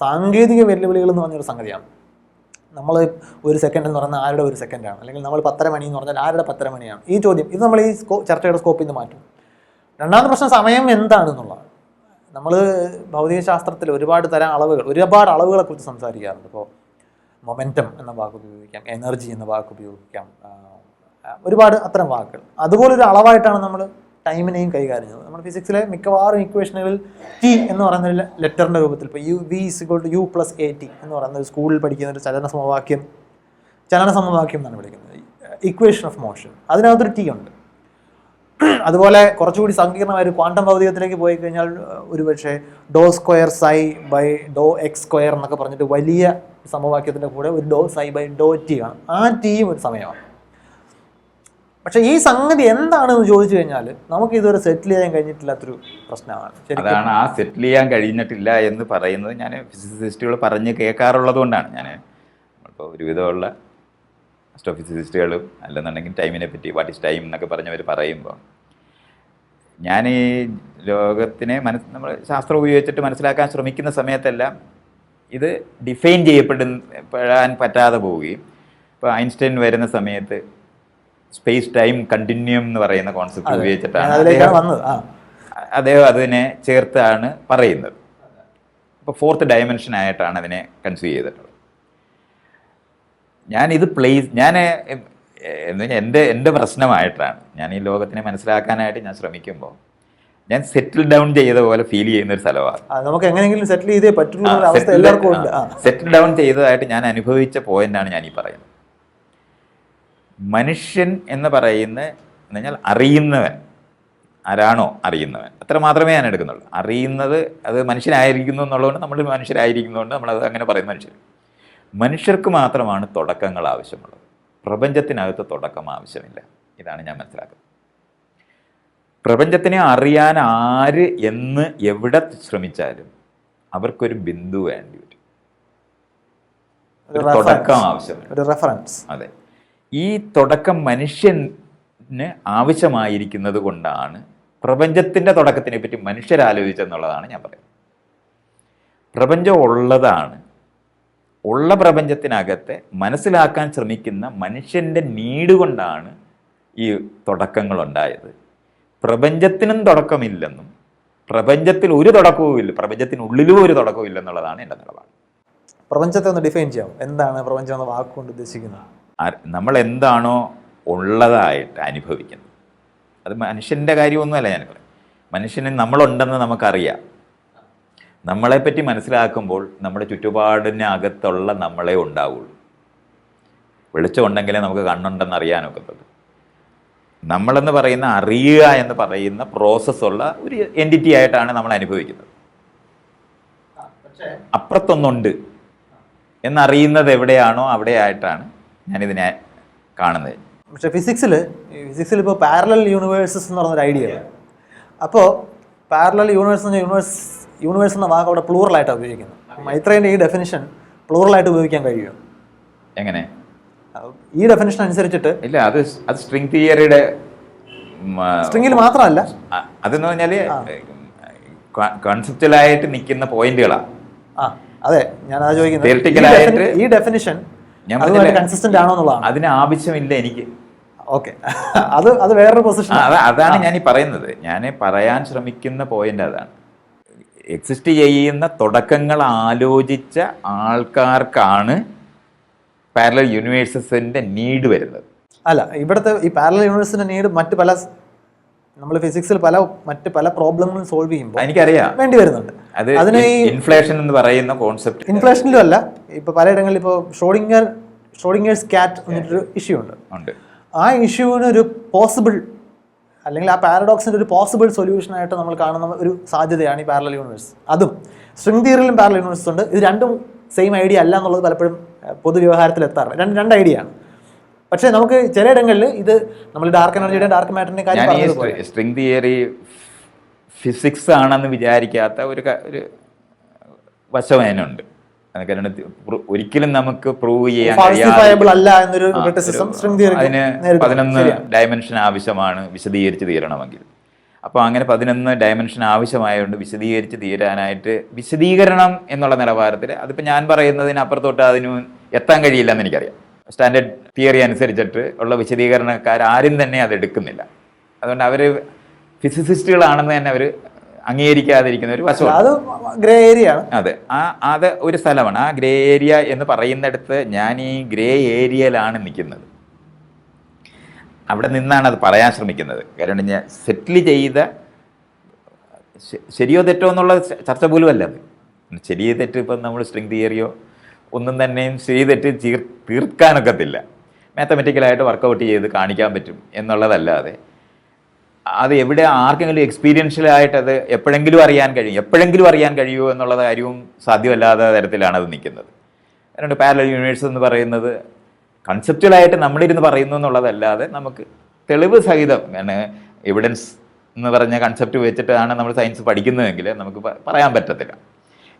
സാങ്കേതിക വെല്ലുവിളികളെന്ന് പറഞ്ഞൊരു സംഗതിയാണ്. നമ്മൾ 1 സെക്കൻഡ് എന്ന് പറഞ്ഞാൽ ആരുടെ 1 സെക്കൻഡാണ്, അല്ലെങ്കിൽ നമ്മൾ 10:30 മണി എന്ന് പറഞ്ഞാൽ ആരുടെ 10:30 മണിയാണ്. ഈ ചോദ്യം ഇത് നമ്മൾ ഈ ചർച്ചയുടെ സ്കോപ്പിൽ നിന്ന് മാറ്റും. രണ്ടാമത്തെ പ്രശ്നം സമയം എന്താണെന്നുള്ളതാണ്. നമ്മൾ ഭൗതികശാസ്ത്രത്തിൽ ഒരുപാട് അളവുകളെ കുറിച്ച് സംസാരിക്കാറുണ്ട്. ഇപ്പോൾ മൊമെൻറ്റം എന്ന വാക്ക് ഉപയോഗിക്കാം, എനർജി എന്ന വാക്ക് ഉപയോഗിക്കാം, ഒരുപാട് അത്തരം വാക്കുകൾ. അതുപോലൊരു അളവായിട്ടാണ് നമ്മൾ ടൈമിനെയും കൈകാര്യം ചെയ്യുന്നത്. നമ്മൾ ഫിസിക്സിലെ മിക്കവാറും ഇക്വേഷനുകളിൽ ടി എന്ന് പറയുന്ന ലെറ്ററിൻ്റെ രൂപത്തിൽ, ഇപ്പോൾ v=u+at എന്ന് പറയുന്ന സ്കൂളിൽ പഠിക്കുന്ന ഒരു ചലന സമവാക്യം എന്നാണ് വിളിക്കുന്നത്, ഇക്വേഷൻ ഓഫ് മോഷൻ. അതിനകത്തൊരു ടി ഉണ്ട്. അതുപോലെ കുറച്ചുകൂടി സങ്കീർണമായ ഒരു ക്വാണ്ടം ഭൗതികത്തിലേക്ക് പോയി കഴിഞ്ഞാൽ ഒരുപക്ഷെ ∂2 എന്നൊക്കെ പറഞ്ഞിട്ട് വലിയ സമവാക്യത്തിൻ്റെ കൂടെ ഒരു ∂ψ/t ആണ്. ആ ടിയും ഒരു സമയമാണ്. പക്ഷെ ഈ സംഗതി എന്താണെന്ന് ചോദിച്ചു കഴിഞ്ഞാൽ നമുക്ക് ഇതുവരെ സെറ്റിൽ ചെയ്യാൻ കഴിഞ്ഞിട്ടില്ലാത്തൊരു പ്രശ്നമാണ്. അതാണ് ആ സെറ്റിൽ ചെയ്യാൻ കഴിഞ്ഞിട്ടില്ല എന്ന് പറയുന്നത് ഞാൻ ഫിസിസിസ്റ്റുകൾ പറഞ്ഞ് കേൾക്കാറുള്ളത് കൊണ്ടാണ്. ഞാൻ ഇപ്പോൾ ഒരുവിധമുള്ള അസ്ട്രോഫിസിസിസ്റ്റുകളും അല്ലെന്നുണ്ടെങ്കിൽ ടൈമിനെ പറ്റി വാട്ട് ഈസ് ടൈം എന്നൊക്കെ പറഞ്ഞവർ പറയുമ്പോൾ ഞാൻ ഈ ലോകത്തിനെ നമ്മൾ ശാസ്ത്രം ഉപയോഗിച്ചിട്ട് മനസ്സിലാക്കാൻ ശ്രമിക്കുന്ന സമയത്തെല്ലാം ഇത് ഡിഫൈൻ ചെയ്യപ്പെടാൻ പറ്റാതെ പോവുകയും ഇപ്പോൾ ഐൻസ്റ്റൈൻ വരുന്ന സമയത്ത് സ്പേസ് ടൈം കണ്ടിന്യൂം എന്ന് പറയുന്ന കോൺസെപ്റ്റ് ഉപയോഗിച്ചിട്ടാണ് അദ്ദേഹം അതിനെ ചേർത്താണ് പറയുന്നത്. അപ്പോൾ 4th ഡയമെൻഷൻ ആയിട്ടാണ് അതിനെ കൺസീവ് ചെയ്തിട്ടുള്ളത്. ഞാനിത് ഞാൻ എന്ന് പറഞ്ഞാൽ എൻ്റെ പ്രശ്നമായിട്ടാണ് ഞാൻ ഈ ലോകത്തിനെ മനസ്സിലാക്കാനായിട്ട് ഞാൻ ശ്രമിക്കുമ്പോൾ ഞാൻ സെറ്റിൽ ഡൗൺ ചെയ്ത പോലെ ഫീൽ ചെയ്യുന്ന ഒരു സ്ഥലമാണ്. നമുക്ക് എങ്ങനെയെങ്കിലും സെറ്റിൽ ചെയ്തേ പറ്റുള്ളൂ അവസ്ഥ എല്ലാവർക്കും ഉണ്ട്. സെറ്റിൽ ഡൗൺ ചെയ്തതായിട്ട് ഞാൻ അനുഭവിച്ച പോയിന്റാണ് ഞാൻ ഈ പറയുന്നത്. മനുഷ്യൻ എന്ന് പറയുന്ന എന്ന് പറഞ്ഞാൽ അറിയുന്നവൻ ആരാണോ അറിയുന്നവൻ അത്ര മാത്രമേ ഞാൻ എടുക്കുന്നുള്ളൂ. അറിയുന്നത് അത് മനുഷ്യനായിരിക്കുന്നു എന്നുള്ളതുകൊണ്ട് നമ്മൾ മനുഷ്യരായിരിക്കുന്നതുകൊണ്ട് നമ്മളത് അങ്ങനെ പറയുന്ന മനുഷ്യർക്ക് മാത്രമാണ് തുടക്കങ്ങൾ ആവശ്യമുള്ളത്. പ്രപഞ്ചത്തിനകത്ത് തുടക്കം ആവശ്യമില്ല. ഇതാണ് ഞാൻ മനസ്സിലാക്കുന്നത്. പ്രപഞ്ചത്തിനെ അറിയാൻ ആര് എന്ന് എവിടെ ശ്രമിച്ചാലും അവർക്കൊരു ബിന്ദു വേണ്ടി വരും, ഒരു തുടക്കം ആവശ്യമില്ല. അതെ, ഈ തുടക്കം മനുഷ്യന് ആവശ്യമായിരിക്കുന്നത് കൊണ്ടാണ് പ്രപഞ്ചത്തിൻ്റെ തുടക്കത്തിനെ പറ്റി മനുഷ്യരാലോചിച്ചെന്നുള്ളതാണ് ഞാൻ പറയുന്നത്. പ്രപഞ്ചം ഉള്ളതാണ്. ഉള്ള പ്രപഞ്ചത്തിനകത്തെ മനസ്സിലാക്കാൻ ശ്രമിക്കുന്ന മനുഷ്യൻ്റെ നീഡ് കൊണ്ടാണ് ഈ തുടക്കങ്ങളുണ്ടായത്. പ്രപഞ്ചത്തിനും തുടക്കമില്ലെന്നും പ്രപഞ്ചത്തിൽ ഒരു തുടക്കവും ഇല്ല, പ്രപഞ്ചത്തിനുള്ളിലും ഒരു തുടക്കവും ഇല്ലെന്നുള്ളതാണ് എൻ്റെ നിലപാട്. പ്രപഞ്ചത്തെ ഒന്ന് ഡിഫൈൻ ചെയ്യാം. എന്താണ് പ്രപഞ്ചം എന്ന വാക്കുകൊണ്ട് ഉദ്ദേശിക്കുന്നത്? നമ്മൾ എന്താണോ ഉള്ളതായിട്ട് അനുഭവിക്കുന്നത്, അത് മനുഷ്യൻ്റെ കാര്യമൊന്നുമല്ല ഞാൻ പറയും. മനുഷ്യന് നമ്മളുണ്ടെന്ന് നമുക്കറിയാം. നമ്മളെപ്പറ്റി മനസ്സിലാക്കുമ്പോൾ നമ്മുടെ ചുറ്റുപാടിനകത്തുള്ള നമ്മളെ ഉണ്ടാവുള്ളൂ. വെളിച്ചമുണ്ടെങ്കിലേ നമുക്ക് കണ്ണുണ്ടെന്ന് അറിയാനൊക്കത്തുള്ളൂ. നമ്മളെന്ന് പറയുന്ന അറിയുക എന്ന് പറയുന്ന പ്രോസസ്സുള്ള ഒരു എൻറ്റിറ്റി ആയിട്ടാണ് നമ്മൾ അനുഭവിക്കുന്നത്. അപ്പുറത്തൊന്നുണ്ട് എന്നറിയുന്നത് എവിടെയാണോ അവിടെ ആയിട്ടാണ് ഞാനിതിനെ കാണുന്നത്. പക്ഷേ ഫിസിക്സിൽ ഇപ്പോൾ പാരലൽ യൂണിവേഴ്സസ് എന്ന് പറഞ്ഞൊരു ഐഡിയ ആണ്. അപ്പോൾ പാരലൽ യൂണിവേഴ്സ് എന്ന വാക്ക് അവിടെ പ്ലൂറലായിട്ടാണ് ഉപയോഗിക്കുന്നത്. മൈത്രേൻ്റെ ഈ ഡെഫിനിഷൻ പ്ലൂറലായിട്ട് ഉപയോഗിക്കാൻ കഴിയുമോ? എങ്ങനെ? ഈ ഡെഫിനിഷൻ അനുസരിച്ചിട്ട് ഇല്ല, അത് സ്ട്രിംഗ് തിയറിയുടെ സ്ട്രിംഗിൽ മാത്രമല്ല, അതെന്ന് പറഞ്ഞാൽ കോൺസെപ്റ്റലായിട്ട് നിൽക്കുന്ന പോയിന്റുകളാണ്. അതെ, ഞാൻ അത് ചോദിക്കുന്നത് ഈ ഡെഫിനിഷൻ കൺസിസ്റ്റന്റ് ആണോ എന്നുള്ളതാണ്. അതിന് ആവശ്യമില്ല എനിക്ക്. ഓക്കെ, അത് വേറൊരു പൊസിഷൻ. അതാണ് ഞാൻ ഈ പറയുന്നത്. ഞാൻ പറയാൻ ശ്രമിക്കുന്ന പോയിന്റ് അതാണ്. എക്സിസ്റ്റ് ചെയ്യുന്ന തുടക്കങ്ങൾ ആലോചിച്ച ആൾക്കാർക്കാണ് പാരലൽ യൂണിവേഴ്സസിന്റെ നീഡ് വരുന്നത്. അല്ല, ഇവിടുത്തെ ഈ പാരലൽ യൂണിവേഴ്സിന്റെ നീഡ് മറ്റ് പല നമ്മൾ ഫിസിക്സിൽ മറ്റ് പല പ്രോബ്ലങ്ങളും സോൾവ് ചെയ്യുമ്പോൾ എനിക്കറിയാം വേണ്ടി വരുന്നുണ്ട്. അതിന് ഇൻഫ്ലേഷൻ എന്ന് പറയുന്ന കോൺസെപ്റ്റ്, ഇൻഫ്ലേഷനിലും അല്ല, ഇപ്പൊ പലയിടങ്ങളിൽ ഇപ്പോൾ ഷ്രോഡിംഗേഴ്സ് ക്യാറ്റ് എന്നൊരു ഇഷ്യൂ ഉണ്ട്. ആ ഇഷ്യൂവിന് ഒരു പോസിബിൾ അല്ലെങ്കിൽ ആ പാരഡോക്സിന്റെ ഒരു പോസിബിൾ സൊല്യൂഷൻ ആയിട്ട് നമ്മൾ കാണുന്ന ഒരു സാധ്യതയാണ് ഈ പാരലൽ യൂണിവേഴ്സ്. അതും സ്ട്രിംഗ് തിയറിയിലും പാരലൽ യൂണിവേഴ്സ് ഉണ്ട്. ഇത് രണ്ടും സെയിം ഐഡിയ അല്ല എന്നുള്ളത് പലപ്പോഴും പൊതുവ്യവഹാരത്തിൽ എത്താറുണ്ട്. രണ്ട് ഐഡിയ ആണ്. പക്ഷേ നമുക്ക് ചിലയിടങ്ങളിൽ ഇത് നമ്മൾ ഡാർക്ക് എനർജിയുടെ ഡാർക്ക് മാറ്ററിന്റെ കാര്യം സ്ട്രിംഗ് തിയറി ഫിസിക്സ് ആണെന്ന് വിചാരിക്കാത്ത ഒരു വശം അതിനുണ്ട്. കാരണം ഒരിക്കലും നമുക്ക് പ്രൂവ് ചെയ്യാൻ അതിന് 11 ഡയമെൻഷൻ ആവശ്യമാണ് വിശദീകരിച്ച് തീരണമെങ്കിൽ. അപ്പോൾ അങ്ങനെ 11 ഡയമെൻഷൻ ആവശ്യമായതുകൊണ്ട് വിശദീകരിച്ച് തീരാനായിട്ട് വിശദീകരണം എന്നുള്ള നിലവാരത്തിൽ അതിപ്പോൾ ഞാൻ പറയുന്നതിനപ്പുറത്തോട്ട് അതിന് എത്താൻ കഴിയില്ല എന്ന് എനിക്കറിയാം. സ്റ്റാൻഡേർഡ് തിയറി അനുസരിച്ചിട്ട് ഉള്ള വിശദീകരണക്കാരും തന്നെ അത് എടുക്കുന്നില്ല. അതുകൊണ്ട് അവർ ഫിസിസിസ്റ്റുകളാണെന്ന് തന്നെ അവർ അംഗീകരിക്കാതിരിക്കുന്ന ഒരു വശമാണ്. അത് ഗ്രേ ഏരിയ ആണ്. അതെ, അത് ഒരു സ്ഥലമാണ്. ആ ഗ്രേ ഏരിയ എന്ന് പറയുന്നിടത്ത് ഞാൻ ഈ ഗ്രേ ഏരിയയിലാണ് നിൽക്കുന്നത്. അവിടെ നിന്നാണ് അത് പറയാൻ ശ്രമിക്കുന്നത്. കാരണം ഞാൻ സെറ്റിൽ ചെയ്ത ശരിയോ തെറ്റോ എന്നുള്ള ചർച്ച പോലും അല്ല അത്. ശരിയോ തെറ്റ് ഇപ്പം നമ്മൾ സ്ട്രിംഗ് തിയറിയോ ഒന്നും തന്നെയും ശരി തെറ്റ് തീർക്കാനൊക്കത്തില്ല. മാത്തമെറ്റിക്കലായിട്ട് വർക്കൗട്ട് ചെയ്ത് കാണിക്കാൻ പറ്റും എന്നുള്ളതല്ലാതെ അത് എവിടെ ആർക്കെങ്കിലും എക്സ്പീരിയൻഷ്യലായിട്ട് അത് എപ്പോഴെങ്കിലും അറിയാൻ കഴിയുമോ എന്നുള്ള കാര്യവും സാധ്യമല്ലാത്ത തരത്തിലാണ് അത് നിൽക്കുന്നത്. അതുകൊണ്ട് പാരലൽ യൂണിവേഴ്സ് എന്ന് പറയുന്നത് കൺസെപ്റ്റുവലായിട്ട് നമ്മളിരുന്ന് പറയുന്നു എന്നുള്ളതല്ലാതെ നമുക്ക് തെളിവ് സഹിതം, എവിഡൻസ് എന്ന് പറഞ്ഞ കൺസെപ്റ്റ് വെച്ചിട്ടാണ് നമ്മൾ സയൻസ് പഠിക്കുന്നതെങ്കിൽ നമുക്ക് പറയാൻ പറ്റത്തില്ല.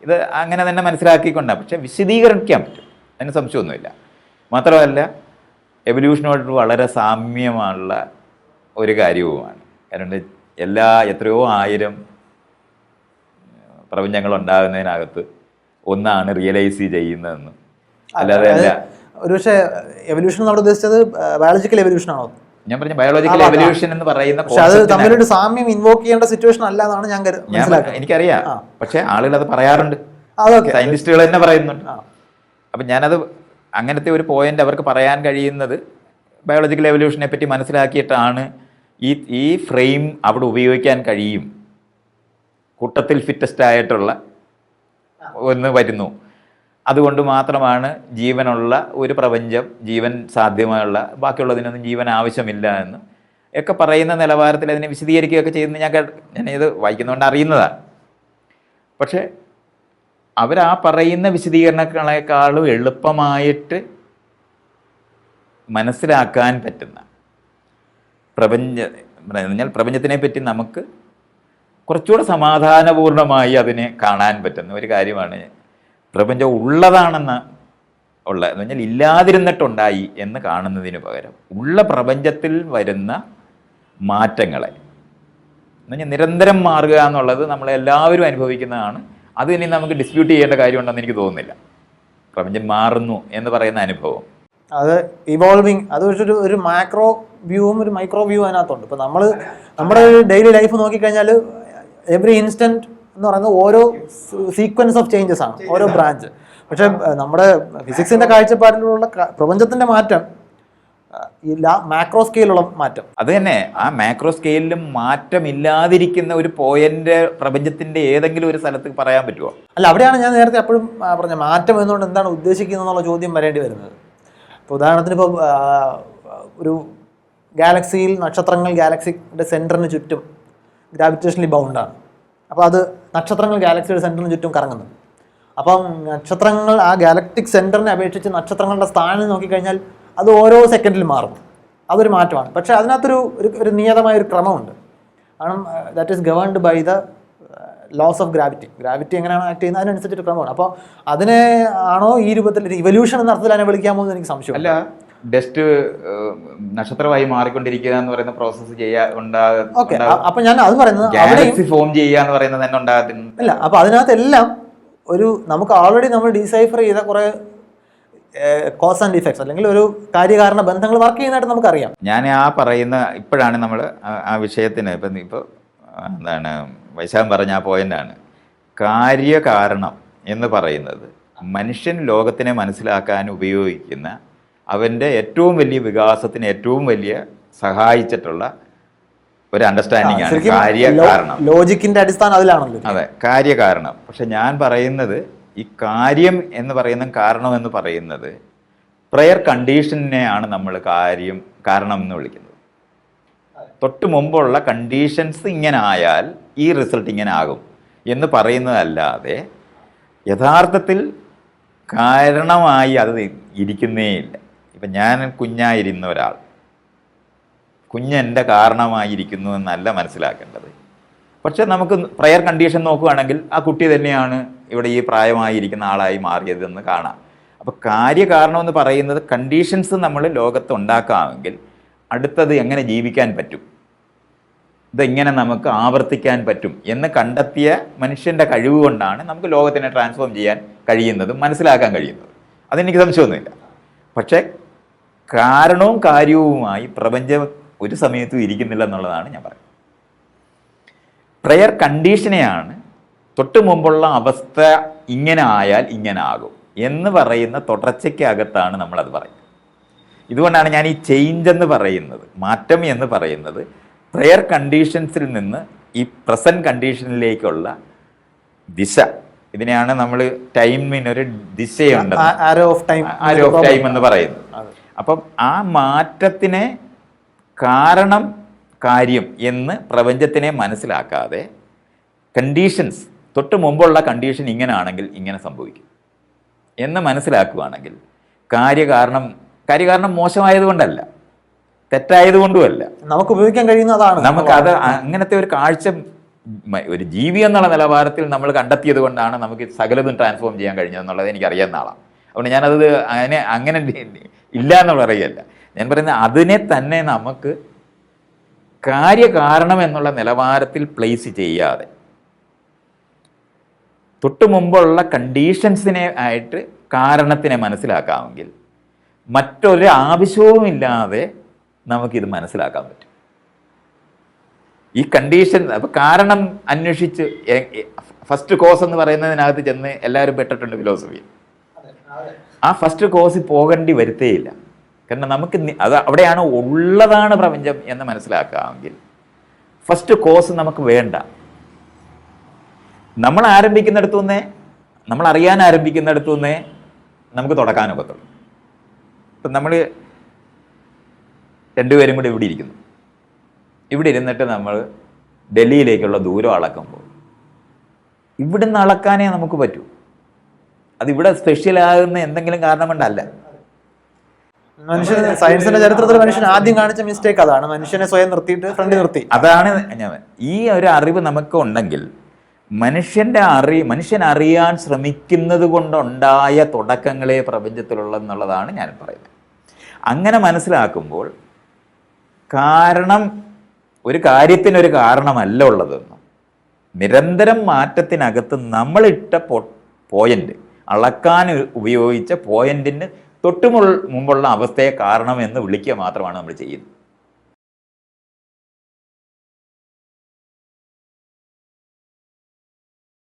ഇത് അങ്ങനെ തന്നെ മനസ്സിലാക്കിക്കൊണ്ടാണ്. പക്ഷെ വിശദീകരിക്കാൻ പറ്റും, അതിന് സംശയമൊന്നുമില്ല. മാത്രമല്ല എവല്യൂഷനോട് വളരെ സാമ്യമുള്ള ഒരു കാര്യവുമാണ്. കാരണം എത്രയോ ആയിരം പ്രപഞ്ചങ്ങൾ ഉണ്ടാകുന്നതിനകത്ത് ഒന്നാണ് റിയലൈസ് ചെയ്യുന്നതെന്ന്. അല്ലാതെ അല്ല. ഒരു പക്ഷേ എവല്യൂഷൻ നമ്മൾ ഉദ്ദേശിച്ചത് ബയോളജിക്കൽ എവല്യൂഷൻ ആണോ? ഞാൻ പറഞ്ഞ ബയോളജിക്കൽ എവല്യൂഷൻ എന്ന് പറയുന്ന അത് തമ്മിലൊരു സാമ്യം ഇൻവോക്ക് ചെയ്യേണ്ട സിറ്റുവേഷൻ അല്ല എന്നാണ് ഞാൻ എനിക്കറിയാം. പക്ഷെ ആളുകൾ അത് പറയാറുണ്ട്, സയന്റിസ്റ്റുകൾ തന്നെ പറയുന്നുണ്ട്. അപ്പം ഞാനത് അങ്ങനത്തെ ഒരു പോയിന്റ് അവർക്ക് പറയാൻ കഴിയുന്നത് ബയോളജിക്കൽ എവല്യൂഷനെ പറ്റി മനസ്സിലാക്കിയിട്ടാണ്. ഈ ഫ്രെയിം അവിടെ ഉപയോഗിക്കാൻ കഴിയും, കൂട്ടത്തിൽ ഫിറ്റസ്റ്റ് ആയിട്ടുള്ള ഒന്ന് വരുന്നു, അതുകൊണ്ട് മാത്രമാണ് ജീവനുള്ള ഒരു പ്രപഞ്ചം, ജീവൻ സാധ്യമായുള്ള, ബാക്കിയുള്ളതിനൊന്നും ജീവൻ ആവശ്യമില്ല എന്ന് ഒക്കെ പറയുന്ന നിലവാരത്തിൽ അതിനെ വിശദീകരിക്കുകയൊക്കെ ചെയ്യുന്നത് ഞാനിത് വായിക്കുന്നതുകൊണ്ട് അറിയുന്നതാണ്. പക്ഷേ അവരാ പറയുന്ന വിശദീകരണങ്ങളെക്കാളും എളുപ്പമായിട്ട് മനസ്സിലാക്കാൻ പറ്റുന്ന പ്രപഞ്ചത്തിനെ പറ്റി നമുക്ക് കുറച്ചുകൂടെ സമാധാനപൂർണമായി അതിനെ കാണാൻ പറ്റുന്ന ഒരു കാര്യമാണ് പ്രപഞ്ചം ഉള്ളതാണെന്ന് എന്ന് പറഞ്ഞാൽ ഇല്ലാതിരുന്നിട്ടുണ്ടായി എന്ന് കാണുന്നതിന് പകരം ഉള്ള പ്രപഞ്ചത്തിൽ വരുന്ന മാറ്റങ്ങളെ എന്ന് പറഞ്ഞാൽ നിരന്തരം മാറുക എന്നുള്ളത് നമ്മളെല്ലാവരും അനുഭവിക്കുന്നതാണ്. അത് ഇനി നമുക്ക് ഡിസ്പ്യൂട്ട് ചെയ്യേണ്ട കാര്യമുണ്ടെന്ന് എനിക്ക് തോന്നുന്നില്ല. പ്രപഞ്ചം മാറുന്നു എന്ന് പറയുന്ന അനുഭവം, അത് ഇവോൾവിങ്, അത് ഒരു മാക്രോ വ്യൂവും ഒരു മൈക്രോ വ്യൂ അതിനകത്തുണ്ട്. ഇപ്പം നമ്മുടെ ഡെയിലി ലൈഫ് നോക്കിക്കഴിഞ്ഞാൽ എവറി ഇൻസ്റ്റൻറ്റ് എന്ന് പറയുന്നത് ഓരോ സീക്വൻസ് ഓഫ് ചേഞ്ചസ് ആണ്, ഓരോ ബ്രാഞ്ച്. പക്ഷെ നമ്മുടെ ഫിസിക്സിന്റെ കാഴ്ചപ്പാടിലുള്ള പ്രപഞ്ചത്തിന്റെ മാറ്റം മാക്രോ സ്കെയിലുള്ള മാറ്റം. അത് തന്നെ, ആ മാക്രോ സ്കെയിലിലും മാറ്റമില്ലാതിരിക്കുന്ന ഒരു പോയിന്റ് പ്രപഞ്ചത്തിന്റെ ഏതെങ്കിലും ഒരു സ്ഥലത്ത് പറയാൻ പറ്റുമോ? അല്ല, അവിടെയാണ് ഞാൻ നേരത്തെ എപ്പോഴും പറഞ്ഞ മാറ്റം എന്നുകൊണ്ട് എന്താണ് ഉദ്ദേശിക്കുന്നത് എന്നുള്ള ചോദ്യം വരേണ്ടി വരുന്നത്. ഇപ്പോൾ ഉദാഹരണത്തിന് ഇപ്പോൾ ഒരു ഗാലക്സിയിൽ നക്ഷത്രങ്ങൾ ഗാലക്സിയുടെ സെൻറ്ററിന് ചുറ്റും ഗ്രാവിറ്റേഷണലി ബൗണ്ടാണ്. അപ്പോൾ അത് നക്ഷത്രങ്ങൾ ഗാലക്സിയുടെ സെൻറ്ററിന് ചുറ്റും കറങ്ങുന്നു. അപ്പം നക്ഷത്രങ്ങൾ ആ ഗാലക്റ്റിക് സെൻറ്ററിനെ അപേക്ഷിച്ച് നക്ഷത്രങ്ങളുടെ സ്ഥാനം നോക്കിക്കഴിഞ്ഞാൽ അത് ഓരോ സെക്കൻഡിൽ മാറും. അതൊരു മാറ്റമാണ്. പക്ഷേ അതിനകത്തൊരു നിയതമായൊരു ക്രമമുണ്ട്. കാരണം that is governed by the laws of gravity എങ്ങനെയാണ് ആക്ട് ചെയ്യുന്നത് അതിനനുസരിച്ചൊരു ക്രമമാണ്. അപ്പോൾ അതിനെ ആണോ ഈ രൂപത്തിൽ ഇവല്യൂഷൻ എന്ന അർത്ഥത്തിൽ അതിനെ വിളിക്കാമോ എന്ന് എനിക്ക് സംശയം. അല്ല, ഡസ്റ്റ് നക്ഷത്രമായി മാറിക്കൊണ്ടിരിക്കുക എന്ന് പറയുന്ന പ്രോസസ്സ് അപ്പൊ ഞാൻ അത് പറയുന്നത് ഫോം ചെയ്യുക എന്ന് പറയുന്നത് തന്നെ ഉണ്ടാകുന്നു. അല്ല, അപ്പൊ അതിനകത്തെല്ലാം നമുക്ക് ഓൾറെഡി നമ്മൾ ഡീസൈഫർ ചെയ്ത കുറെ കോസ് ആൻഡ് ഇഫക്ട്സ് അല്ലെങ്കിൽ ഒരു കാര്യകാരണ ബന്ധങ്ങൾ വർക്ക് ചെയ്യുന്നതായിട്ട് നമുക്കറിയാം. ഞാൻ പറയുന്ന ഇപ്പോഴാണ് നമ്മൾ ആ വിഷയത്തിന് ഇപ്പോൾ എന്താണ് വൈശാഖൻ പറഞ്ഞ ആ പോയിന്റാണ്. കാര്യകാരണം എന്ന് പറയുന്നത് മനുഷ്യൻ ലോകത്തിനെ മനസ്സിലാക്കാൻ ഉപയോഗിക്കുന്ന അവൻ്റെ ഏറ്റവും വലിയ വികാസത്തിന് ഏറ്റവും വലിയ സഹായിച്ചിട്ടുള്ള ഒരു അണ്ടർസ്റ്റാൻഡിംഗ് ആണ് കാര്യകാരണം. ലോജിക്കിന്റെ അടിസ്ഥാനം അതിലാണല്ലോ. അതെ, കാര്യകാരണം. പക്ഷെ ഞാൻ പറയുന്നത് ഈ കാര്യം എന്ന് പറയുന്ന കാരണം എന്ന് പറയുന്നത് പ്രയർ കണ്ടീഷനെയാണ് നമ്മൾ കാരണം എന്ന് വിളിക്കുന്നത്. തൊട്ട് മുമ്പുള്ള കണ്ടീഷൻസ് ഇങ്ങനെ ആയാൽ ഈ റിസൾട്ട് ഇങ്ങനെ ആകും എന്ന് പറയുന്നതല്ലാതെ യഥാർത്ഥത്തിൽ കാരണമായി അത് ഇരിക്കുന്നേയില്ല. ഇപ്പം ഞാൻ കുഞ്ഞായിരുന്ന ഒരാൾ കുഞ്ഞെൻ്റെ കാരണമായിരിക്കുന്നു എന്നല്ല മനസ്സിലാക്കേണ്ടത്. പക്ഷെ നമുക്ക് പ്രയർ കണ്ടീഷൻ നോക്കുകയാണെങ്കിൽ ആ കുട്ടി തന്നെയാണ് ഇവിടെ ഈ പ്രായമായിരിക്കുന്ന ആളായി മാറിയതെന്ന് കാണാം. അപ്പോൾ കാര്യകാരണം എന്ന് പറയുന്നത് കണ്ടീഷൻസ് നമ്മൾ ലോകത്ത് ഉണ്ടാക്കാമെങ്കിൽ അടുത്തത് എങ്ങനെ ജീവിക്കാൻ പറ്റും, ഇതെങ്ങനെ നമുക്ക് ആവർത്തിക്കാൻ പറ്റും എന്ന് കണ്ടെത്തിയ മനുഷ്യൻ്റെ കഴിവ് കൊണ്ടാണ് നമുക്ക് ലോകത്തിനെ ട്രാൻസ്ഫോം ചെയ്യാൻ കഴിയുന്നതും മനസ്സിലാക്കാൻ കഴിയുന്നതും. അതെനിക്ക് സംശയമൊന്നുമില്ല. പക്ഷേ കാരണവും കാര്യവുമായി പ്രപഞ്ചം ഒരു സമയത്തും ഇരിക്കുന്നില്ല എന്നുള്ളതാണ് ഞാൻ പറയുന്നത്. പ്രയർ കണ്ടീഷനെയാണ് തൊട്ട് മുമ്പുള്ള അവസ്ഥ ഇങ്ങനെ ആയാൽ ഇങ്ങനെ ആകും എന്ന് പറയുന്ന തുടർച്ചയ്ക്കകത്താണ് നമ്മളത് പറയുന്നത്. ഇതുകൊണ്ടാണ് ഞാൻ ഈ ചേഞ്ച് എന്ന് പറയുന്നത്, മാറ്റം എന്ന് പറയുന്നത് പ്രയർ കണ്ടീഷൻസിൽ നിന്ന് ഈ പ്രസൻറ്റ് കണ്ടീഷനിലേക്കുള്ള ദിശ, ഇതിനെയാണ് നമ്മൾ ടൈമിനൊരു ദിശയുണ്ട്, ആരോ ഓഫ് ടൈം എന്ന് പറയുന്നത്. അപ്പം ആ മാറ്റത്തിനെ കാരണം കാര്യം എന്ന് പ്രപഞ്ചത്തിനെ മനസ്സിലാക്കാതെ കണ്ടീഷൻസ് തൊട്ട് മുമ്പുള്ള കണ്ടീഷൻ ഇങ്ങനെ ആണെങ്കിൽ ഇങ്ങനെ സംഭവിക്കും എന്ന് മനസ്സിലാക്കുകയാണെങ്കിൽ കാര്യകാരണം മോശമായതുകൊണ്ടല്ല, തെറ്റായതുകൊണ്ടുമല്ല. നമുക്ക് ഉപയോഗിക്കാൻ കഴിയുന്ന അതാണ്. നമുക്കത് അങ്ങനത്തെ ഒരു കാഴ്ച ഒരു ജീവി എന്നുള്ള നിലവാരത്തിൽ നമ്മൾ കണ്ടെത്തിയത് കൊണ്ടാണ് നമുക്ക് സകലതും ട്രാൻസ്ഫോം ചെയ്യാൻ കഴിഞ്ഞതെന്നുള്ളത് എനിക്കറിയാവുന്ന ആളാണ്. അതുകൊണ്ട് ഞാനത് അങ്ങനെ ഇല്ല എന്നുള്ള പറയുകയല്ല. ഞാൻ പറയുന്നത് അതിനെ തന്നെ നമുക്ക് കാര്യകാരണം എന്നുള്ള നിലവാരത്തിൽ പ്ലേസ് ചെയ്യാതെ തൊട്ടു മുമ്പുള്ള കണ്ടീഷൻസിനെ ആയിട്ട് കാരണത്തിനെ മനസ്സിലാക്കാമെങ്കിൽ മറ്റൊരു ആവശ്യവുമില്ലാതെ നമുക്കിത് മനസ്സിലാക്കാൻ പറ്റും. ഈ കണ്ടീഷൻ അപ്പോൾ കാരണം അന്വേഷിച്ച് ഫസ്റ്റ് കോസ് എന്ന് പറയുന്നതിനകത്ത് ചെന്ന് എല്ലാവരും പെട്ടിട്ടുണ്ട് ഫിലോസഫി. ആ ഫസ്റ്റ് കോസിൽ പോകേണ്ടി വരുത്തേയില്ല. കാരണം നമുക്ക് അത് അവിടെയാണ് ഉള്ളതാണ് പ്രപഞ്ചം എന്ന് മനസ്സിലാക്കാമെങ്കിൽ ഫസ്റ്റ് കോസ് നമുക്ക് വേണ്ട. നമ്മൾ ആരംഭിക്കുന്നിടത്തു നിന്നേ, നമ്മൾ അറിയാൻ ആരംഭിക്കുന്നിടത്തു നിന്നേ നമുക്ക് തുടക്കാനൊക്കത്തുള്ളൂ. ഇപ്പം നമ്മൾ രണ്ടുപേരും കൂടി ഇവിടെ ഇരിക്കുന്നു. ഇവിടെ ഇരുന്നിട്ട് നമ്മൾ ഡൽഹിയിലേക്കുള്ള ദൂരം അളക്കുമ്പോൾ ഇവിടുന്ന് അളക്കാനേ നമുക്ക് പറ്റൂ. അതിവിടെ സ്പെഷ്യലാകുന്ന എന്തെങ്കിലും കാരണം കൊണ്ടല്ല. മനുഷ്യൻ സയൻസിന്റെ ചരിത്രത്തിൽ മനുഷ്യൻ ആദ്യം കാണിച്ച മിസ്റ്റേക്ക് അതാണ്. മനുഷ്യനെ സ്വയം നിർത്തിയിട്ട് ഫ്രണ്ട് നിർത്തി. അതാണ് ഞാൻ ഈ ഒരു അറിവ് നമുക്ക് ഉണ്ടെങ്കിൽ മനുഷ്യൻ അറിയാൻ ശ്രമിക്കുന്നത് കൊണ്ടുണ്ടായ തുടക്കങ്ങളെ പ്രപഞ്ചത്തിലുള്ളതെന്നുള്ളതാണ് ഞാൻ പറയുന്നത്. അങ്ങനെ മനസ്സിലാക്കുമ്പോൾ കാരണം ഒരു കാര്യത്തിനൊരു കാരണമല്ല ഉള്ളതെന്നും നിരന്തരം മാറ്റത്തിനകത്ത് നമ്മളിട്ട പോയിന്റ് അളക്കാൻ ഉപയോഗിച്ച പോയിന്റിന് തൊട്ടു മുമ്പുള്ള അവസ്ഥയെ കാരണം എന്ന് വിളിക്കുക മാത്രമാണ് നമ്മൾ ചെയ്യുന്നത്.